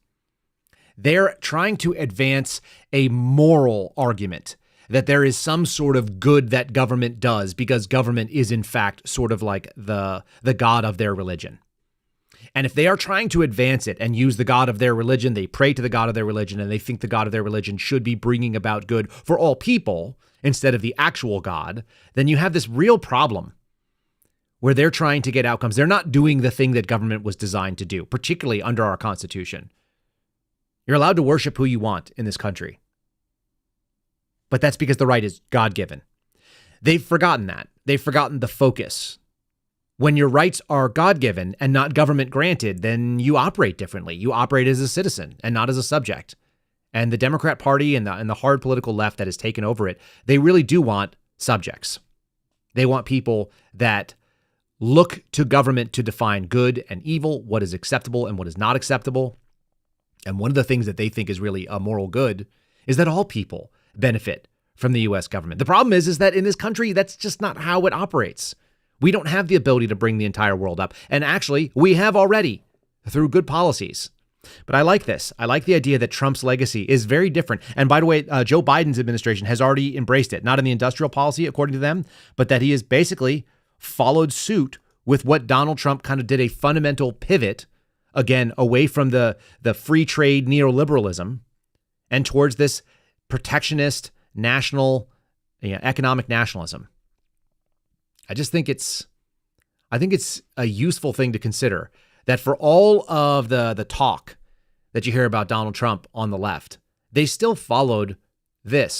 They're trying to advance a moral argument that there is some sort of good that government does because government is, in fact, sort of like the god of their religion. And if they are trying to advance it and use the God of their religion, they pray to the God of their religion, and they think the God of their religion should be bringing about good for all people instead of the actual God, then you have this real problem where they're trying to get outcomes. They're not doing the thing that government was designed to do, particularly under our Constitution. You're allowed to worship who you want in this country. But that's because the right is God-given. They've forgotten that. They've forgotten the focus. When your rights are God-given and not government-granted, then you operate differently. You operate as a citizen and not as a subject. And the Democrat Party and the hard political left that has taken over it, they really do want subjects. They want people that look to government to define good and evil, what is acceptable and what is not acceptable. And one of the things that they think is really a moral good is that all people benefit from the U.S. government. The problem is that in this country, that's just not how it operates. We don't have the ability to bring the entire world up. And actually, we have already through good policies. But I like this. I like the idea that Trump's legacy is very different. And by the way, Joe Biden's administration has already embraced it, not in the industrial policy, according to them, but that he has basically followed suit with what Donald Trump kind of did, a fundamental pivot, again, away from the free trade neoliberalism and towards this protectionist national economic nationalism. I think it's a useful thing to consider that for all of the talk that you hear about Donald Trump on the left, they still followed the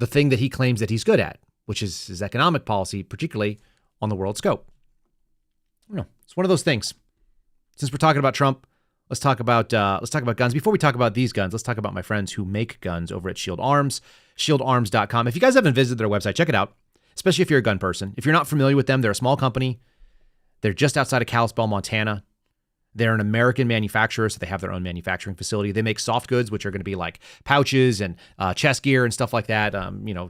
thing that he claims that he's good at, which is his economic policy, particularly on the world scope. It's one of those things. Since we're talking about Trump, let's talk about guns. Before we talk about these guns, let's talk about my friends who make guns over at Shield Arms, shieldarms.com. If you guys haven't visited their website, check it out, especially if you're a gun person. If you're not familiar with them, they're a small company. They're just outside of Kalispell, Montana. They're an American manufacturer, so they have their own manufacturing facility. They make soft goods, which are going to be like pouches and chest gear and stuff like that,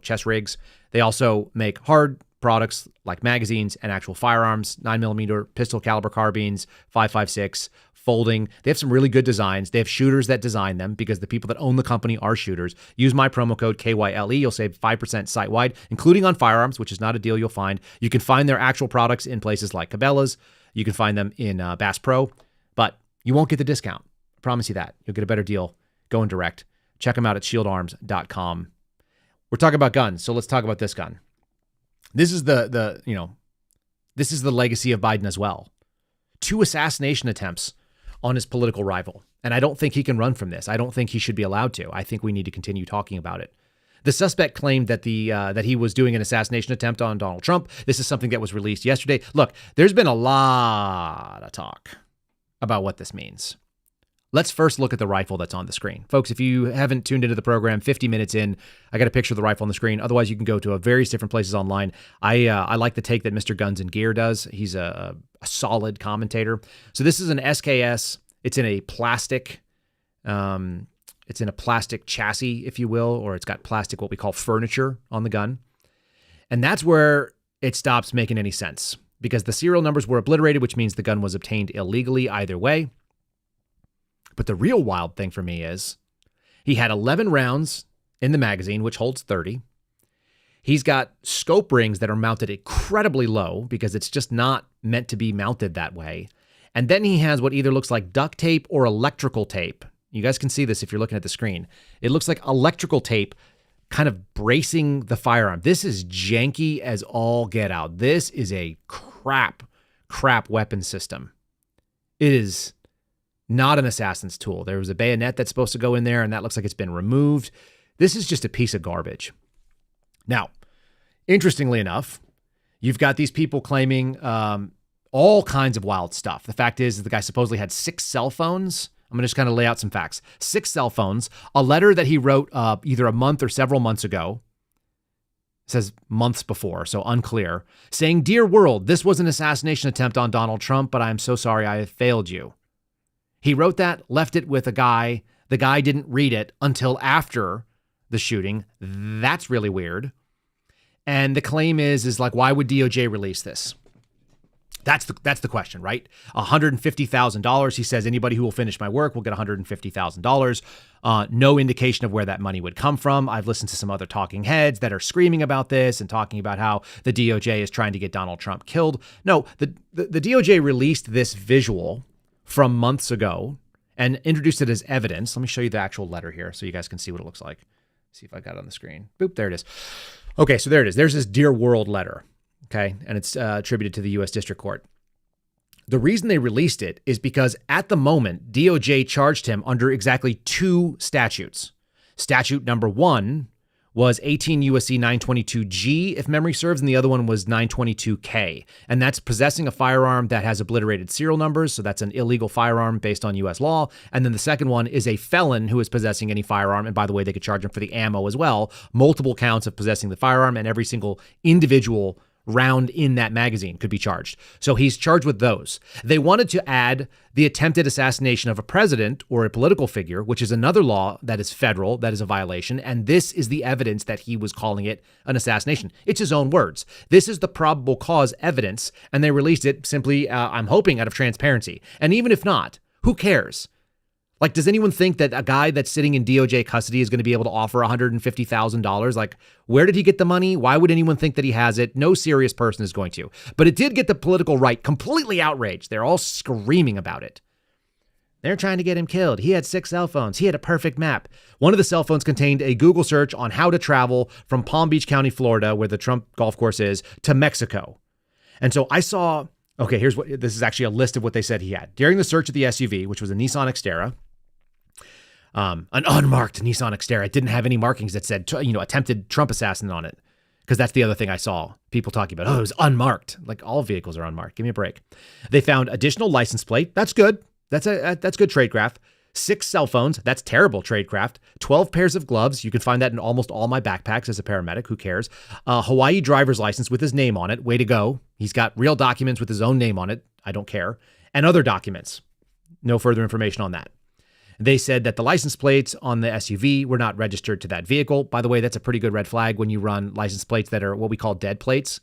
chest rigs. They also make hard products like magazines and actual firearms, 9mm pistol caliber carbines, 5.56, folding. They have some really good designs. They have shooters that design them because the people that own the company are shooters. Use my promo code KYLE. You'll save 5% site-wide, including on firearms, which is not a deal you'll find. You can find their actual products in places like Cabela's. You can find them in Bass Pro, but you won't get the discount. I promise you that. You'll get a better deal going direct. Check them out at shieldarms.com. We're talking about guns, so let's talk about this gun. This is this is the legacy of Biden as well. 2 assassination attempts on his political rival. And I don't think he can run from this. I don't think he should be allowed to. I think we need to continue talking about it. The suspect claimed that that he was doing an assassination attempt on Donald Trump. This is something that was released yesterday. Look, there's been a lot of talk about what this means. Let's first look at the rifle that's on the screen. Folks, if you haven't tuned into the program, 50 minutes in, I got a picture of the rifle on the screen. Otherwise, you can go to various different places online. I like the take that Mr. Guns and Gear does. He's a solid commentator. So this is an SKS. It's in a plastic chassis, if you will, or it's got plastic, what we call furniture on the gun. And that's where it stops making any sense because the serial numbers were obliterated, which means the gun was obtained illegally either way. But the real wild thing for me is he had 11 rounds in the magazine, which holds 30. He's got scope rings that are mounted incredibly low because it's just not meant to be mounted that way. And then he has what either looks like duct tape or electrical tape. You guys can see this if you're looking at the screen. It looks like electrical tape kind of bracing the firearm. This is janky as all get out. This is a crap weapon system. It is not an assassin's tool. There was a bayonet that's supposed to go in there, and that looks like it's been removed. This is just a piece of garbage. Now, interestingly enough, you've got these people claiming all kinds of wild stuff. The fact is the guy supposedly had 6 cell phones. I'm going to just kind of lay out some facts. 6 cell phones, a letter that he wrote either a month or several months ago, it says months before, so unclear, saying, "Dear world, this was an assassination attempt on Donald Trump, but I'm so sorry I have failed you." He wrote that, left it with a guy. The guy didn't read it until after the shooting. That's really weird. And the claim is like, why would DOJ release this? That's the question, right? $150,000. He says anybody who will finish my work will get $150,000. No indication of where that money would come from. I've listened to some other talking heads that are screaming about this and talking about how the DOJ is trying to get Donald Trump killed. No, the DOJ released this visual from months ago and introduced it as evidence. Let me show you the actual letter here so you guys can see what it looks like. See if I got it on the screen. Boop, there it is. Okay, so there it is. There's this Dear World letter. Okay, and it's attributed to the U.S. District Court. The reason they released it is because at the moment, DOJ charged him under exactly 2 statutes. Statute number 1 was 18 U.S.C. 922G, if memory serves, and the other one was 922K. And that's possessing a firearm that has obliterated serial numbers, so that's an illegal firearm based on U.S. law. And then the second one is a felon who is possessing any firearm. And by the way, they could charge him for the ammo as well. Multiple counts of possessing the firearm, and every single individual round in that magazine could be charged. So he's charged with those. They wanted to add the attempted assassination of a president or a political figure, which is another law that is federal, that is a violation. And this is the evidence that he was calling it an assassination. It's his own words. This is the probable cause evidence. And they released it simply, I'm hoping, out of transparency. And even if not, who cares? Like, does anyone think that a guy that's sitting in DOJ custody is going to be able to offer $150,000? Like, where did he get the money? Why would anyone think that he has it? No serious person is going to. But it did get the political right completely outraged. They're all screaming about it. They're trying to get him killed. He had 6 cell phones. He had a perfect map. One of the cell phones contained a Google search on how to travel from Palm Beach County, Florida, where the Trump golf course is, to Mexico. And so I saw, okay, this is actually a list of what they said he had. During the search of the SUV, which was a Nissan Xterra, an unmarked Nissan Xterra. It didn't have any markings that said, attempted Trump assassin on it. Because that's the other thing I saw people talking about. Oh, it was unmarked. Like, all vehicles are unmarked. Give me a break. They found additional license plate. That's good. That's good tradecraft. 6 cell phones. That's terrible tradecraft. 12 pairs of gloves. You can find that in almost all my backpacks as a paramedic. Who cares? Hawaii driver's license with his name on it. Way to go. He's got real documents with his own name on it. I don't care. And other documents. No further information on that. They said that the license plates on the SUV were not registered to that vehicle. By the way, that's a pretty good red flag when you run license plates that are what we call dead plates.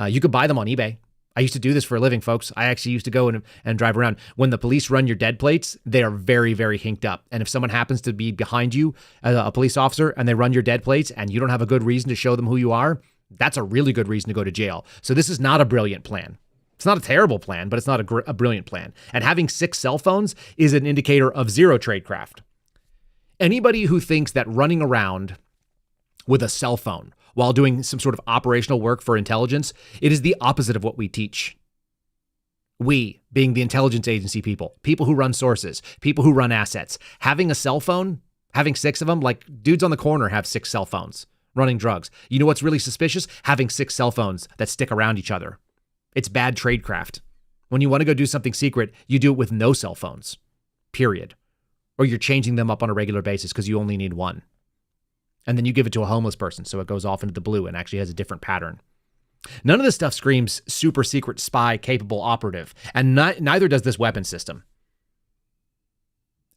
You could buy them on eBay. I used to do this for a living, folks. I actually used to go and drive around. When the police run your dead plates, they are very, very hinked up. And if someone happens to be behind you, a police officer, and they run your dead plates and you don't have a good reason to show them who you are, that's a really good reason to go to jail. So this is not a brilliant plan. It's not a terrible plan, but it's not a brilliant plan. And having 6 cell phones is an indicator of zero tradecraft. Anybody who thinks that running around with a cell phone while doing some sort of operational work for intelligence, it is the opposite of what we teach. We, being the intelligence agency people who run sources, people who run assets, having a cell phone, having 6 of them, like dudes on the corner have 6 cell phones running drugs. You know what's really suspicious? Having 6 cell phones that stick around each other. It's bad tradecraft. When you want to go do something secret, you do it with no cell phones, period. Or you're changing them up on a regular basis because you only need one. And then you give it to a homeless person so it goes off into the blue and actually has a different pattern. None of this stuff screams super secret spy capable operative, and neither does this weapon system.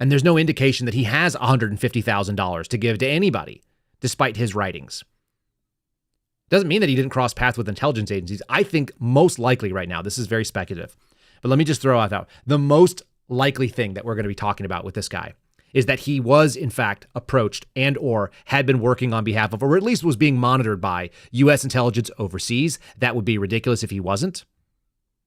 And there's no indication that he has $150,000 to give to anybody, despite his writings. Doesn't mean that he didn't cross paths with intelligence agencies. I think most likely right now, this is very speculative, but let me just throw out the most likely thing that we're going to be talking about with this guy is that he was in fact approached and or had been working on behalf of, or at least was being monitored by U.S. intelligence overseas. That would be ridiculous if he wasn't.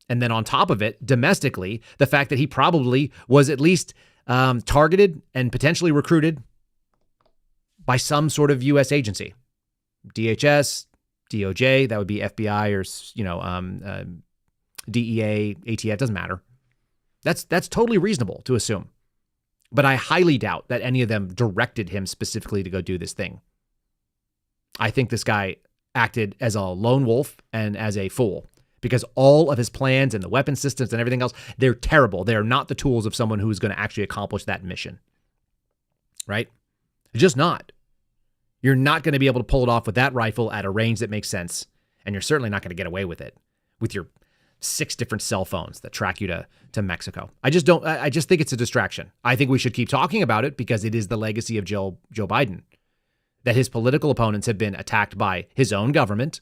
And then on top of it, domestically, the fact that he probably was at least targeted and potentially recruited by some sort of U.S. agency, DHS, DOJ, that would be FBI or, DEA, ATF, doesn't matter. That's totally reasonable to assume. But I highly doubt that any of them directed him specifically to go do this thing. I think this guy acted as a lone wolf and as a fool because all of his plans and the weapon systems and everything else, they're terrible. They are not the tools of someone who's going to actually accomplish that mission. Right? Just not. You're not going to be able to pull it off with that rifle at a range that makes sense. And you're certainly not going to get away with it with your 6 different cell phones that track you to Mexico. I just think it's a distraction. I think we should keep talking about it because it is the legacy of Joe Biden, that his political opponents have been attacked by his own government,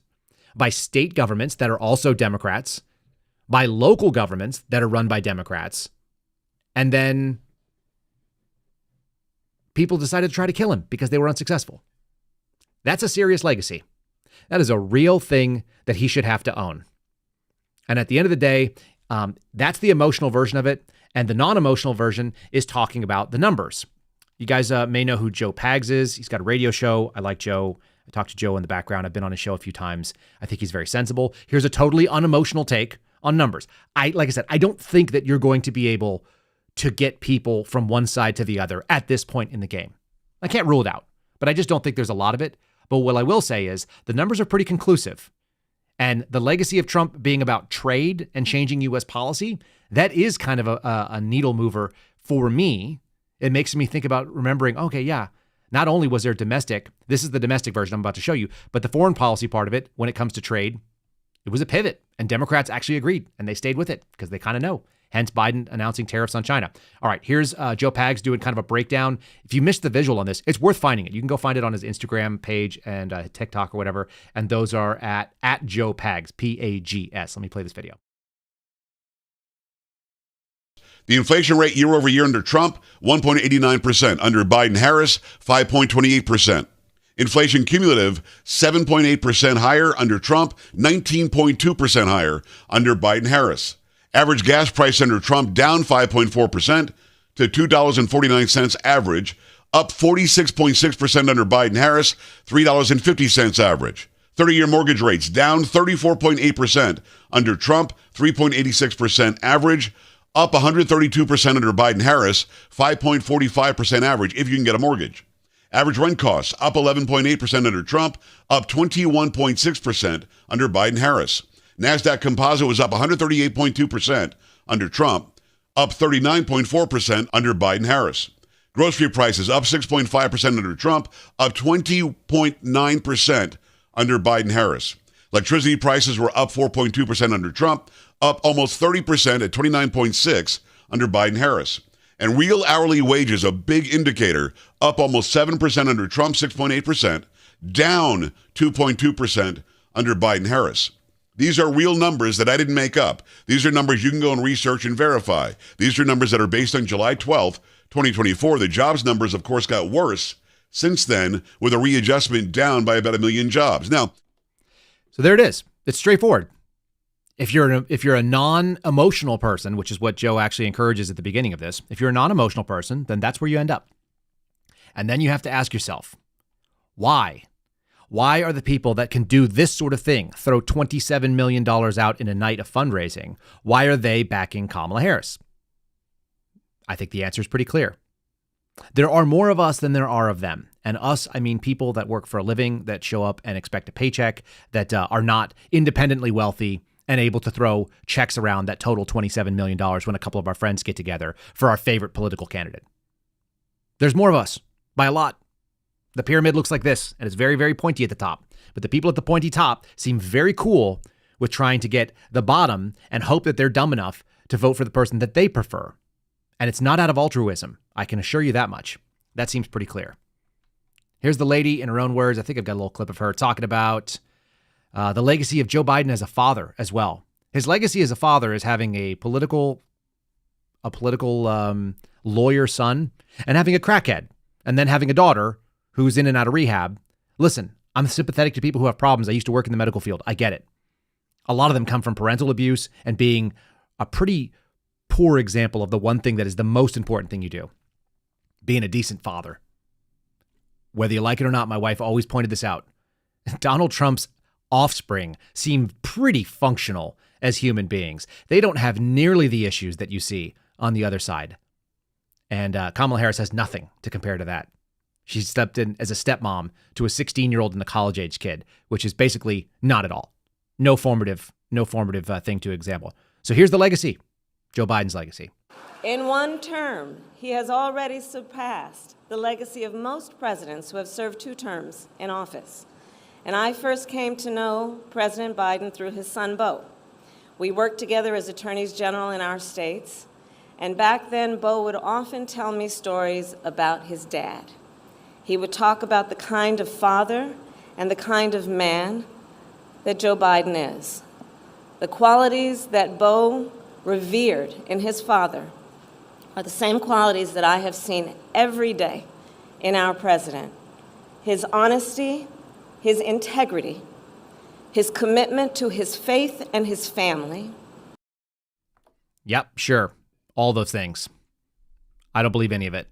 by state governments that are also Democrats, by local governments that are run by Democrats. And then people decided to try to kill him because they were unsuccessful. That's a serious legacy. That is a real thing that he should have to own. And at the end of the day, that's the emotional version of it. And the non-emotional version is talking about the numbers. You guys may know who Joe Pags is. He's got a radio show. I like Joe. I talked to Joe in the background. I've been on his show a few times. I think he's very sensible. Here's a totally unemotional take on numbers. Like I said, I don't think that you're going to be able to get people from one side to the other at this point in the game. I can't rule it out, but I just don't think there's a lot of it. But what I will say is the numbers are pretty conclusive. And the legacy of Trump being about trade and changing U.S. policy, that is kind of a needle mover for me. It makes me think about remembering, okay, yeah, not only was there domestic, this is the domestic version I'm about to show you, but the foreign policy part of it, when it comes to trade, it was a pivot. And Democrats actually agreed, and they stayed with it because they kind of know. Hence Biden announcing tariffs on China. All right, here's Joe Pags doing kind of a breakdown. If you missed the visual on this, it's worth finding it. You can go find it on his Instagram page and TikTok or whatever. And those are at Joe Pags, Pags. Let me play this video. The inflation rate year over year under Trump, 1.89%. Under Biden-Harris, 5.28%. Inflation cumulative, 7.8% higher under Trump, 19.2% higher under Biden-Harris. Average gas price under Trump down 5.4% to $2.49 average, up 46.6% under Biden-Harris, $3.50 average. 30-year mortgage rates down 34.8% under Trump, 3.86% average, up 132% under Biden-Harris, 5.45% average if you can get a mortgage. Average rent costs up 11.8% under Trump, up 21.6% under Biden-Harris. NASDAQ Composite was up 138.2% under Trump, up 39.4% under Biden-Harris. Grocery prices up 6.5% under Trump, up 20.9% under Biden-Harris. Electricity prices were up 4.2% under Trump, up almost 30% at 29.6% under Biden-Harris. And real hourly wages, a big indicator, up almost 7% under Trump, 6.8%, down 2.2% under Biden-Harris. These are real numbers that I didn't make up. These are numbers you can go and research and verify. These are numbers that are based on July 12th, 2024. The jobs numbers, of course, got worse since then with a readjustment down by about 1 million jobs. Now, so there it is. It's straightforward. If you're a non-emotional person, which is what Joe actually encourages at the beginning of this, if you're a non-emotional person, then that's where you end up. And then you have to ask yourself, why? Why are the people that can do this sort of thing, throw $27 million out in a night of fundraising, why are they backing Kamala Harris? I think the answer is pretty clear. There are more of us than there are of them. And us, I mean people that work for a living, that show up and expect a paycheck, that are not independently wealthy and able to throw checks around that total $27 million when a couple of our friends get together for our favorite political candidate. There's more of us by a lot. The pyramid looks like this, and it's very, very pointy at the top. But the people at the pointy top seem very cool with trying to get the bottom and hope that they're dumb enough to vote for the person that they prefer. And it's not out of altruism. I can assure you that much. That seems pretty clear. Here's the lady in her own words. I think I've got a little clip of her talking about the legacy of Joe Biden as a father as well. His legacy as a father is having a political lawyer son and having a crackhead and then having a daughter who's in and out of rehab. Listen, I'm sympathetic to people who have problems. I used to work in the medical field. I get it. A lot of them come from parental abuse and being a pretty poor example of the one thing that is the most important thing you do, being a decent father. Whether you like it or not, my wife always pointed this out. Donald Trump's offspring seem pretty functional as human beings. They don't have nearly the issues that you see on the other side. And Kamala Harris has nothing to compare to that. She stepped in as a stepmom to a 16-year-old and a college-age kid, which is basically not at all. No formative thing to example. So here's the legacy, Joe Biden's legacy. In one term, he has already surpassed the legacy of most presidents who have served 2 terms in office. And I first came to know President Biden through his son, Beau. We worked together as attorneys general in our states. And back then, Beau would often tell me stories about his dad. He would talk about the kind of father and the kind of man that Joe Biden is. The qualities that Beau revered in his father are the same qualities that I have seen every day in our president. His honesty, his integrity, his commitment to his faith and his family. Yep, sure. All those things. I don't believe any of it.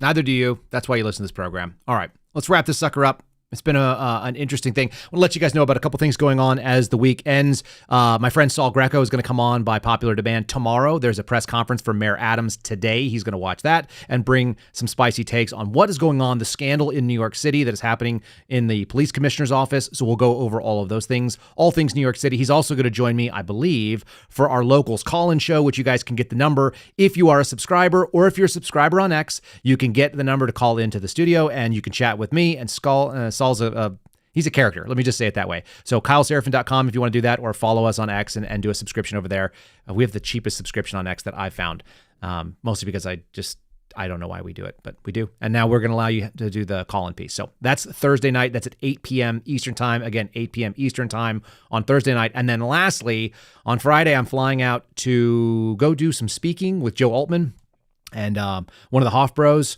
Neither do you. That's why you listen to this program. All right, let's wrap this sucker up. It's been an interesting thing. I want to let you guys know about a couple things going on as the week ends. My friend Saul Greco is going to come on by popular demand tomorrow. There's a press conference for Mayor Adams today. He's going to watch that and bring some spicy takes on what is going on, the scandal in New York City that is happening in the police commissioner's office. So we'll go over all of those things, all things New York City. He's also going to join me, I believe, for our Locals call-in show, which you guys can get the number. If you are a subscriber or if you're a subscriber on X, you can get the number to call into the studio and you can chat with me and Saul's he's a character. Let me just say it that way. So KyleSerafin.com if you want to do that, or follow us on X and do a subscription over there. We have the cheapest subscription on X that I've found, mostly because I don't know why we do it, but we do. And now we're going to allow you to do the call-in piece. So that's Thursday night. That's at 8 p.m. Eastern time. Again, 8 p.m. Eastern time on Thursday night. And then lastly, on Friday, I'm flying out to go do some speaking with Joe Altman and one of the Hoff Bros.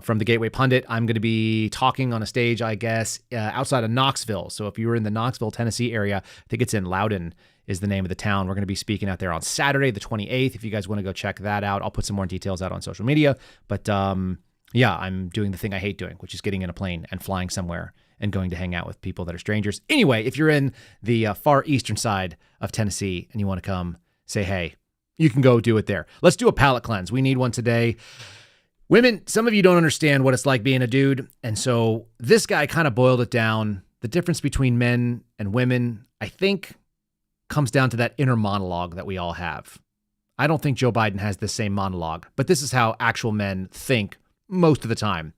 From the Gateway Pundit. I'm going to be talking on a stage, I guess, outside of Knoxville. So if you were in the Knoxville, Tennessee area, I think it's in Loudon is the name of the town. We're going to be speaking out there on Saturday, the 28th. If you guys want to go check that out, I'll put some more details out on social media. But yeah, I'm doing the thing I hate doing, which is getting in a plane and flying somewhere and going to hang out with people that are strangers. Anyway, if you're in the far eastern side of Tennessee and you want to come say hey, you can go do it there. Let's do a palate cleanse. We need one today. Women, some of you don't understand what it's like being a dude. And so this guy kind of boiled it down. The difference between men and women, I think, comes down to that inner monologue that we all have. I don't think Joe Biden has the same monologue, but this is how actual men think most of the time.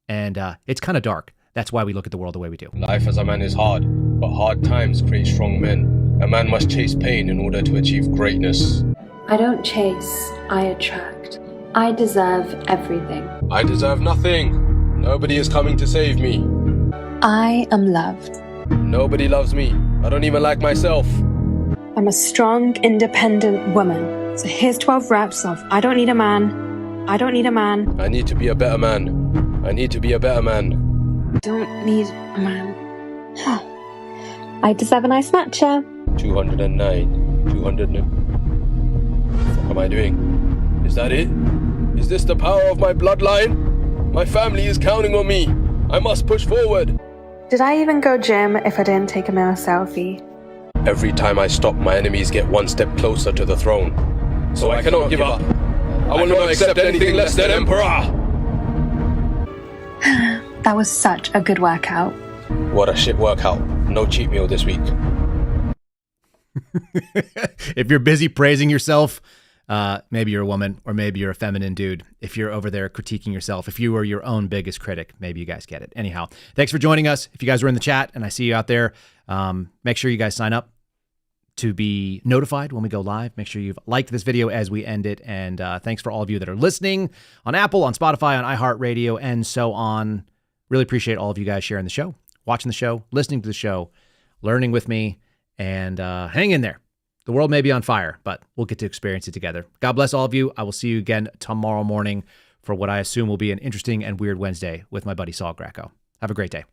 And it's kind of dark. That's why we look at the world the way we do. Life as a man is hard, but hard times create strong men. A man must chase pain in order to achieve greatness. I don't chase, I attract. I deserve everything. I deserve nothing. Nobody is coming to save me. I am loved. Nobody loves me. I don't even like myself. I'm a strong, independent woman. So here's 12 reps of I don't need a man. I don't need a man. I need to be a better man. I need to be a better man. Don't need a man. I deserve a nice matcha. 209. 200. What am I doing? Is that it? Is this the power of my bloodline? My family is counting on me. I must push forward. Did I even go gym if I didn't take a mirror selfie? Every time I stop, my enemies get one step closer to the throne. So I cannot give up. I will not accept anything less than Emperor. That was such a good workout. What a shit workout. No cheat meal this week. If you're busy praising yourself, maybe you're a woman or maybe you're a feminine dude. If you're over there critiquing yourself, if you are your own biggest critic, maybe you guys get it. Anyhow, thanks for joining us. If you guys are in the chat and I see you out there, make sure you guys sign up to be notified when we go live. Make sure you've liked this video as we end it. And thanks for all of you that are listening on Apple, on Spotify, on iHeartRadio, and so on. Really appreciate all of you guys sharing the show, watching the show, listening to the show, learning with me, and hang in there. The world may be on fire, but we'll get to experience it together. God bless all of you. I will see you again tomorrow morning for what I assume will be an interesting and weird Wednesday with my buddy Saul Greco. Have a great day.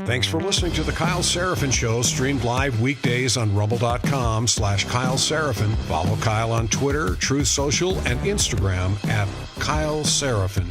Thanks for listening to The Kyle Serafin Show, streamed live weekdays on rumble.com/Kyle Serafin. Follow Kyle on Twitter, Truth Social, and Instagram @Kyle Serafin.